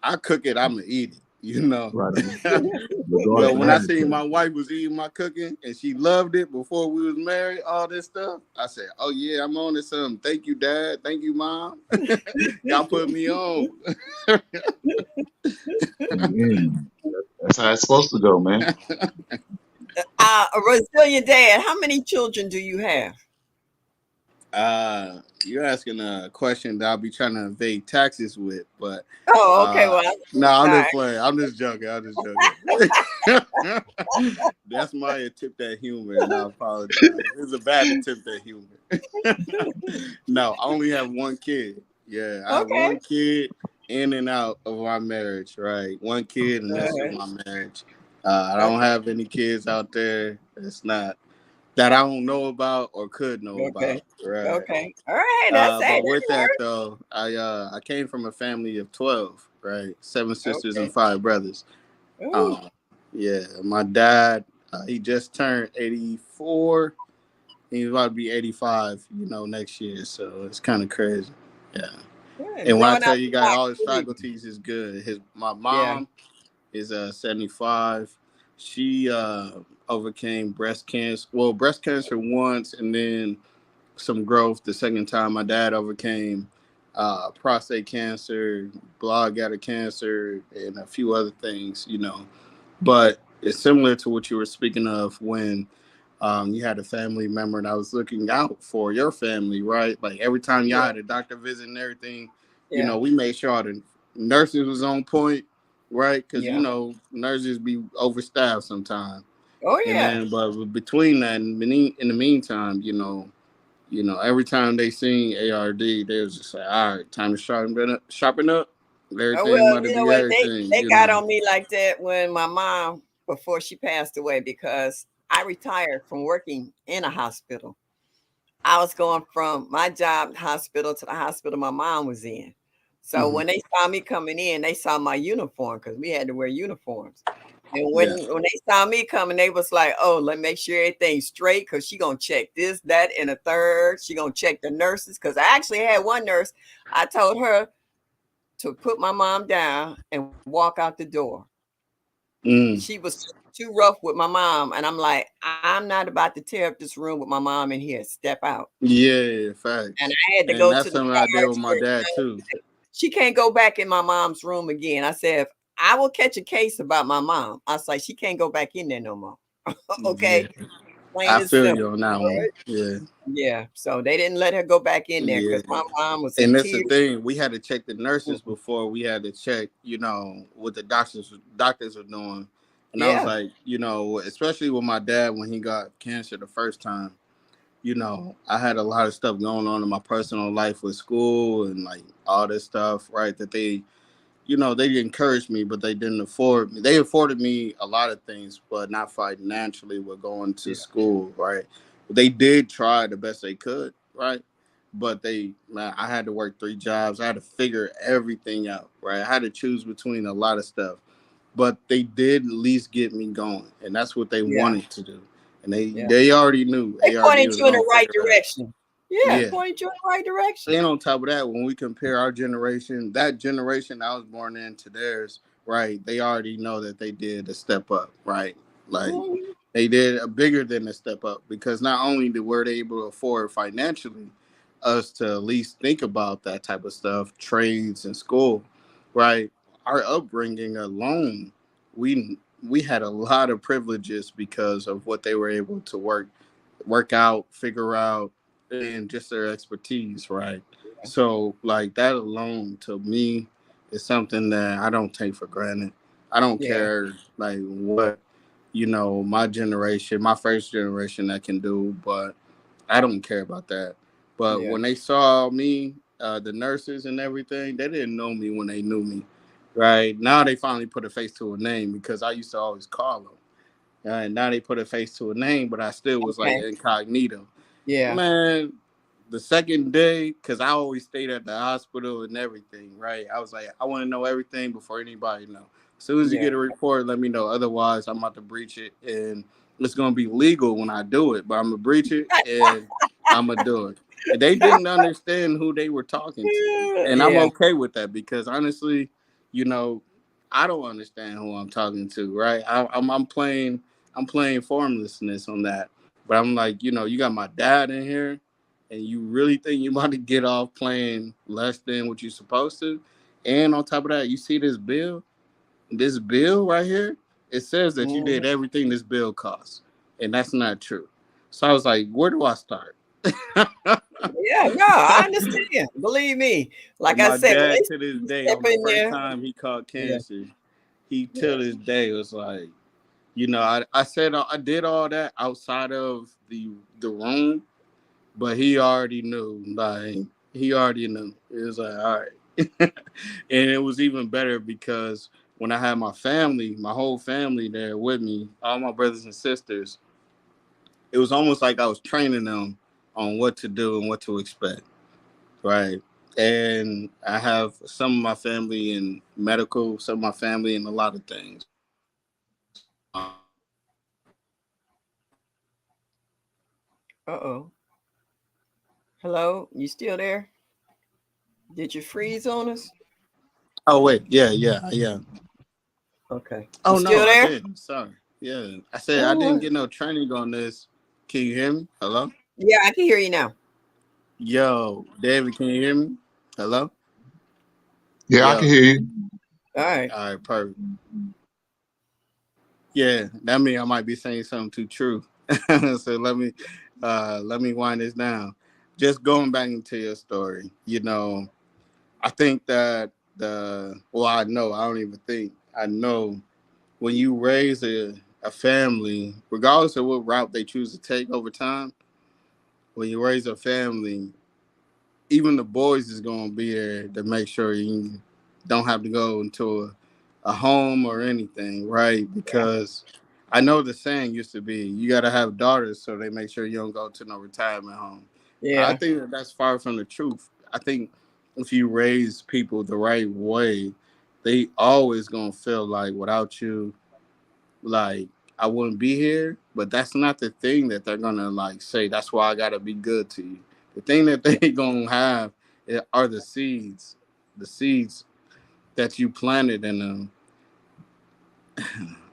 I cook it, I'm gonna eat it. You know. Right on. Regardless But of when I seen attitude. my wife was eating my cooking and she loved it before we was married, all this stuff, I said, "Oh yeah, I'm on to something. Thank you, Dad. Thank you, Mom. Y'all put me on." Amen. That's how it's supposed to go, man. A Brazilian dad, how many children do you have? You're asking a question that I'll be trying to evade taxes with, but Oh, okay. uh, Well, no, all I'm just right. playing. I'm just joking. I'm just joking. That's my attempt at humor, and I apologize. It's a bad attempt at humor. No, I only have one kid. Yeah, I have Okay. one kid in and out of my marriage, right? One kid, and that's just Uh, my marriage. I don't okay. have any kids out there. It's not that I don't know about or could know Okay. about, right? Okay. All right. That's hey, But with that that though, I came from a family of 12, right? Seven sisters and okay. five brothers. Ooh, Um, yeah, my dad, he just turned 84. He's about to be 85, next year. So it's kind of crazy. Yeah. good. And when I Growing tell up you, in got my all his community. faculties is good. My Yeah. mom is 75. She overcame breast cancer. Well, breast cancer once, and then some growth the second time. My dad overcame prostate cancer, bladder cancer, and a few other things. But it's similar to what you were speaking of when you had a family member that was looking out for your family, right? Like every time y'all Yeah. had a doctor visit and everything, Yeah. we made sure the nurses was on point, right? Because Yeah. nurses be overstaffed sometimes. Oh And yeah. then, but between that, and in the meantime, every time they seen ARD, they was just like, all right, time to sharpen up. Oh Everything well, about to you know be what? everything, They got on me like that when my mom before she passed away because I retired from working in a hospital. I was going from my job hospital to the hospital my mom was in. So Hmm. when they saw me coming in, they saw my uniform because we had to wear uniforms. And Yeah. when they saw me coming, they was like, "Oh, let me make sure everything's straight because she gonna check this, that, and a third. She gonna check the nurses because I actually had one nurse. I told her to put my mom down and walk out the door. Mm. She was too rough with my mom, and I'm like, I'm not about to tear up this room with my mom in here. Step out. Yeah, And facts. I had to And go to that's the something I did with charge my nurse. dad too. She can't go back in my mom's room again. I said, I will catch a case about my mom. I was like, she can't go back in there no more. Yeah. Okay, plain I and feel you simple. on that All one. right? Yeah. Yeah. So they didn't let her go back in there Yeah. because my mom was in And that's the tears. thing. We had to check the nurses Mhm. before we had to check, what the doctors were doing. And I was Yeah. like, especially with my dad when he got cancer the first time, I had a lot of stuff going on in my personal life with school and like all this stuff, right? That they encouraged me, but they didn't afford me. They afforded me a lot of things, but not financially with going to Yeah. school, right? They did try the best they could, right? But man, I had to work three jobs. I had to figure everything out, right? I had to choose between a lot of stuff, but they did at least get me going, and that's what they Yeah. wanted to do. And they Yeah. they already knew They ARD pointed was you in gonna the right figure it out. direction. Yeah, Yeah, pointed you in the right direction. and on top of that, when we compare our generation, that generation I was born in to theirs, right? They already know that they did a step up, right? Like Mhm. they did a bigger than a step up because not only were they able to afford financially us to at least think about that type of stuff, trades and school, right? Our upbringing alone, we had a lot of privileges because of what they were able to work out, figure out, and just their expertise, right? So, like that alone to me is something that I don't take for granted. I don't Yeah. care like what my generation, my first generation that can do, but I don't care about that. But Yeah. when they saw me, the nurses and everything, they didn't know me when they knew me. Right now, they finally put a face to a name because I used to always call them. And now they put a face to a name, but I still was like Okay. incognito. Yeah. Man, the second day, because I always stayed at the hospital and everything, right? I was like, I want to know everything before anybody know. As soon as you Yeah. get a report, let me know. Otherwise, I'm about to breach it, and it's gonna be legal when I do it. But I'm gonna breach it, and I'm gonna do it. And they didn't understand who they were talking to, and I'm Yeah. okay with that because honestly, you know, I don't understand who I'm talking to, right? I'm playing formlessness on that. But I'm like, you got my dad in here, and you really think you're about to get off playing less than what you're supposed to? And on top of that, you see this bill right here, it says that you Mhm. did everything this bill costs. And that's not true. So I was like, where do I start? Yeah, no, I understand. Believe me. Like And I my said, when dad to this they day, step on the in first there, time he caught yeah, cancer, he yeah. till this day was like, I said I did all that outside of the room, but he already knew. Like he already knew. It was like, all right. And it was even better because when I had my family, my whole family there with me, all my brothers and sisters, it was almost like I was training them on what to do and what to expect. Right. And I have some of my family in medical, some of my family in a lot of things. Uh-oh. Hello, you still there? Did you freeze on us? Oh wait, yeah. Okay. You Oh no, still I there? didn't. Sorry. Yeah, I said I didn't Oh, get no training on this. Can you hear me? Hello. yeah, I can hear you now. Yo, David, can you hear me? Hello. Yeah, I can Yo. hear you. All right. All right, perfect. Yeah, that means I might be saying something too true. So let me wind this down. Just going back into your story, I think that I don't even think I know when you raise a family, regardless of what route they choose to take over time, when you raise a family, even the boys is gonna be there to make sure you don't have to go into a home or anything, right? Yeah. Because I know the saying used to be you gotta have daughters so they make sure you don't go to no retirement home. I Yeah. think that's far from the truth. I think if you raise people the right way, they always gonna feel like without you, like I wouldn't be here. But that's not the thing that they're gonna like say. That's why I gotta be good to you. The thing that they gonna have are the seeds that you planted in them.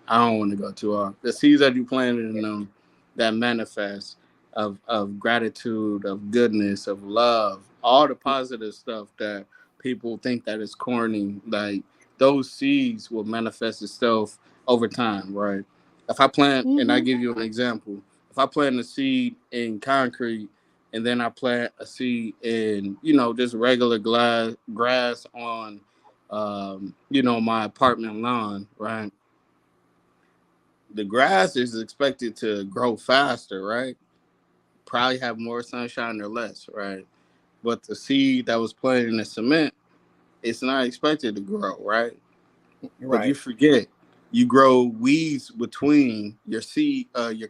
I don't want to go too hard. The seeds that you planted in them that manifest of gratitude, of goodness, of love, all the positive stuff that people think that is corny, like those seeds will manifest itself over time, right? If I plant, and I Mm-hmm. give you an example, if I plant a seed in concrete and then I plant a seed in, just regular grass on, my apartment lawn, right? The grass is expected to grow faster, right? Probably have more sunshine or less, right? But the seed that was planted in the cement, it's not expected to grow, right? But you Right. forget, you grow weeds between your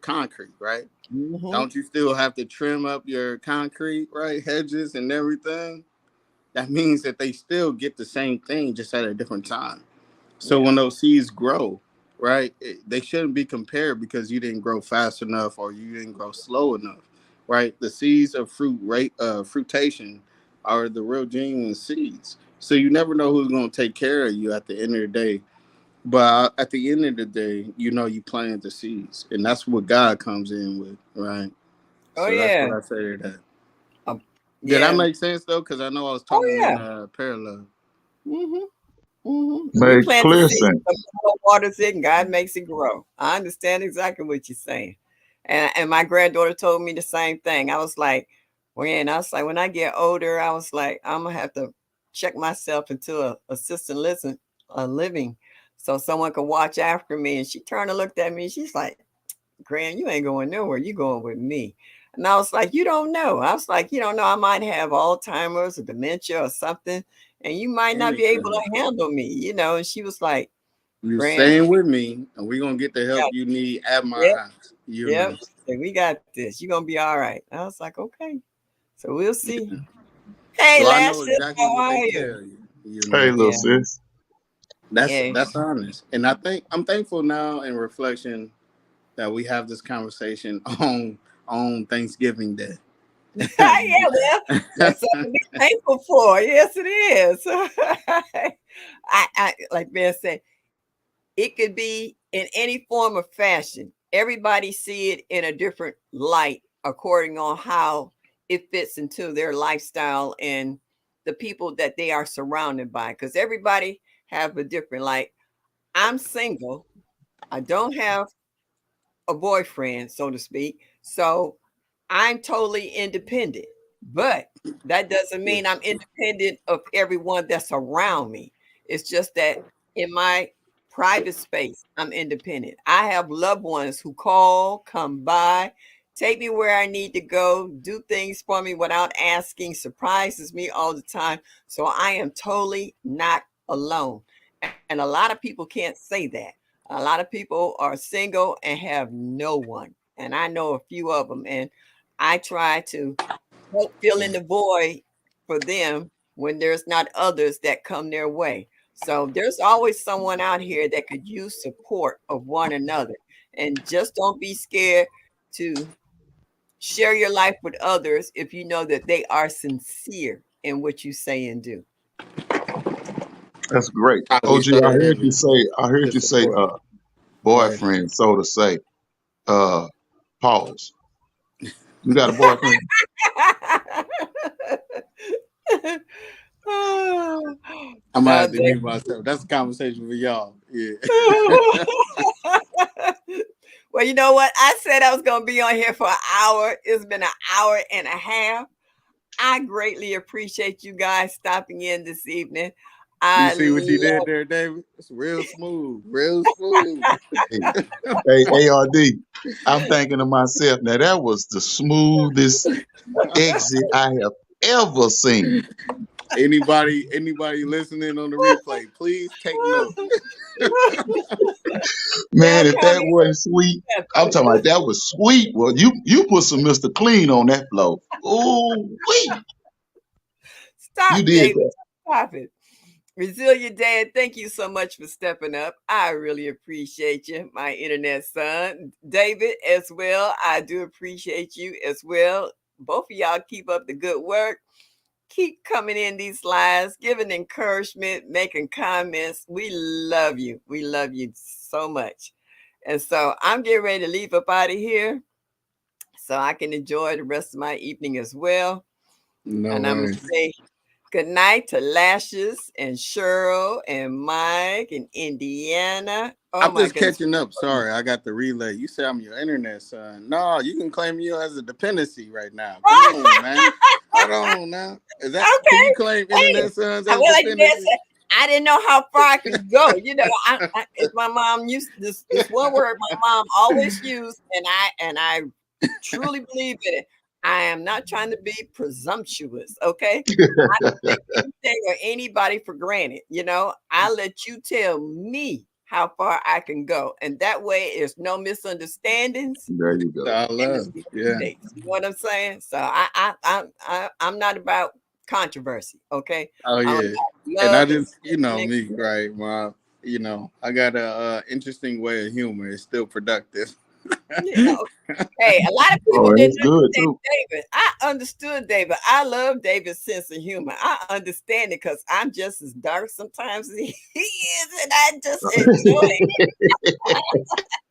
concrete, right? Mm-hmm. Don't you still have to trim up your concrete, right? Hedges and everything. That means that they still get the same thing just at a different time. So Yeah. when those seeds grow, right, they shouldn't be compared because you didn't grow fast enough or you didn't grow slow enough, right? The seeds of fruitation are the real genuine seeds. So you never know who's going to take care of you at the end of the day. But at the end of the day, you planted the seeds, and that's what God comes in with, right? Oh So that's what yeah. I say to that. Um, Did that yeah. make sense though? Because I know I was Oh talking in yeah. parallel. Mm-hmm. Mm-hmm. You Made plant the clear seed, sense. but God waters it, and God makes it grow. I understand exactly what you're saying. And my granddaughter told me the same thing. I was like, when I get older, I was like, I'm gonna have to check myself into a assisted living, so someone can watch after me. And she turned and looked at me. She's like, Grand, you ain't going nowhere. You going with me. And I was like, you don't know. I was like, you don't know. I might have Alzheimer's or dementia or something, and you might not be able Anything. to handle me. And she was like, You're Grand, staying with me, and we're gonna get the help yeah, you need at my yep, house. yep. She said, we got this. You're gonna be all right. I was like, okay. So we'll see. Hey, So I know Lashes, exactly how what are they you? tell you. You Hey, know, little Yeah, sis. yeah. that's honest, and I think I'm thankful now in reflection that we have this conversation on Thanksgiving Day. Yeah, well, that's something to be thankful for. Yes, it is. I like Ben said, it could be in any form or fashion. Everybody see it in a different light according on how it fits into their lifestyle and the people that they are surrounded by. Because everybody have a different like. I'm single. I don't have a boyfriend, so to speak. So I'm totally independent. But that doesn't Yeah. mean I'm independent of everyone that's around me. It's just that in my private space, I'm independent. I have loved ones who call, come by, take me where I need to go, do things for me without asking, surprises me all the time. So I am totally not alone. And a lot of people can't say that. A lot of people are single and have no one. And I know a few of them. And I try to help fill in the void for them when there's not others that come their way. So there's always someone out here that could use support of one another. And just don't be scared to share your life with others if you know that they are sincere in what you say and do. That's great. How we OG, say I it heard you earlier. say, The support, right? boyfriend, so to say. Uh, pause. You got a boyfriend? I might No, have to mute myself. That's a conversation for y'all. Yeah. well, you know what? I said I was going to be on here for an hour. It's been an hour and a half. I greatly appreciate you guys stopping in this evening. You I see what you did love there, David? It's real smooth, real smooth. Hey, hey, ARD. I'm thinking to myself, now that was the smoothest exit I have ever seen. Anybody listening on the replay, please take note. now Man, if that coming wasn't sweet, I'm from talking about that was sweet. Well, you put some Mr. Clean on that flow. Oh, wait. You Stop, did David. that. Stop it. Resilient Dad, thank you so much for stepping up. I really appreciate you, my internet son. David, as well, I do appreciate you as well. Both of y'all keep up the good work. Keep coming in these lives, giving encouragement, making comments. We love you. We love you so much. And so I'm getting ready to leave up out of here so I can enjoy the rest of my evening as well. No And I'm going to worries. say good night to Lashes and Cheryl and Mike and Indiana. Oh I'm my just goodness. catching up. Sorry, I got the relay. You say I'm your internet son. No, you can claim you as a dependency right now. Come on, man. Hold on now. Is that can Okay. you claim Hey, internet sons I as will like Dad dependency? said, I didn't know how far I could go. You know, as my mom used this one word my mom always used, and I truly believe in it. I am not trying to be presumptuous, okay? I don't take anything or anybody for granted. You know, I let you tell me how far I can go, and that way there's no misunderstandings There you go. I and love. it's Yeah. mistakes. You know what I'm saying? So I'm not about controversy. Okay, Oh I'm yeah. about And I love and just and me, right, my I got a interesting way of humor. It's still productive. yeah. Hey, a lot of people Oh, didn't that's good understand too. David. I understood David. I love David's sense of humor. I understand it because I'm just as dark sometimes as he is, and I just enjoy it.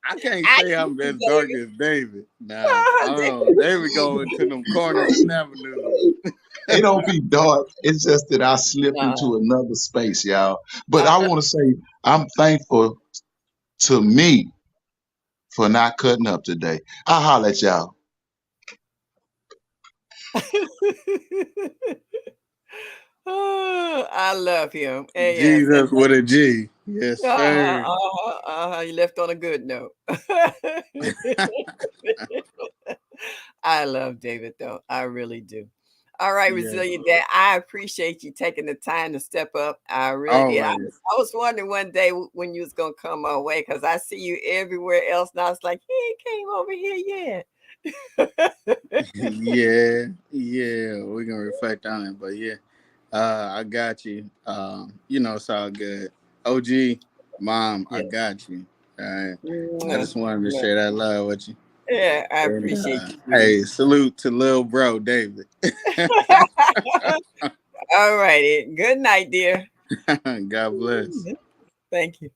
I can't I say get I'm you, as dark David. as David. Nah. Oh, there we go into them corners and avenues. It don't be dark. It's just that I slip No. into another space, y'all. But I Uh-huh. want to say I'm thankful to me for not cutting up today. I'll holler at y'all. Oh, I love him. And yes, and Jesus with a G. Yes, uh-huh, sir. uh-huh, uh-huh. You left on a good note. I love David though. I really do. All right, Yeah. Resilient Dad. I appreciate you taking the time to step up. I really did. I Always. was, I was wondering one day when you was gonna come our way because I see you everywhere else, and I was like, he ain't came over here yet. Yeah, yeah, we're gonna reflect on it, but yeah, I got you. It's all good. OG, mom, I Yeah. got you. All right, I Mwah, just wanted to mwah. share that love with you. Yeah, I And appreciate you, hey, sweetie. salute to little bro David. All righty. Good night, dear. God bless. Thank you.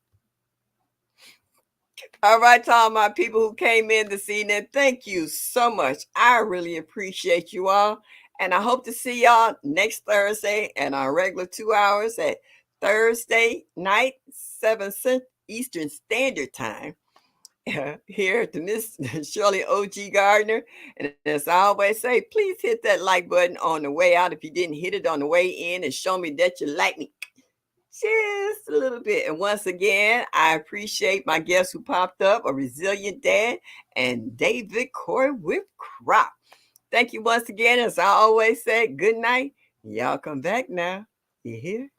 All right, to all my people who came in this evening, thank you so much. I really appreciate you all. And I hope to see y'all next Thursday and our regular 2 hours at Thursday night, 7 Eastern Standard Time. Here to Miss Shirley O.G. Gardner. And as I always say, please hit that like button on the way out if you didn't hit it on the way in and show me that you like me just a little bit. And once again, I appreciate my guests who popped up, a resilient dad and David Corey with Crop. Thank you once again. As I always say, good night. Y'all come back now. You hear?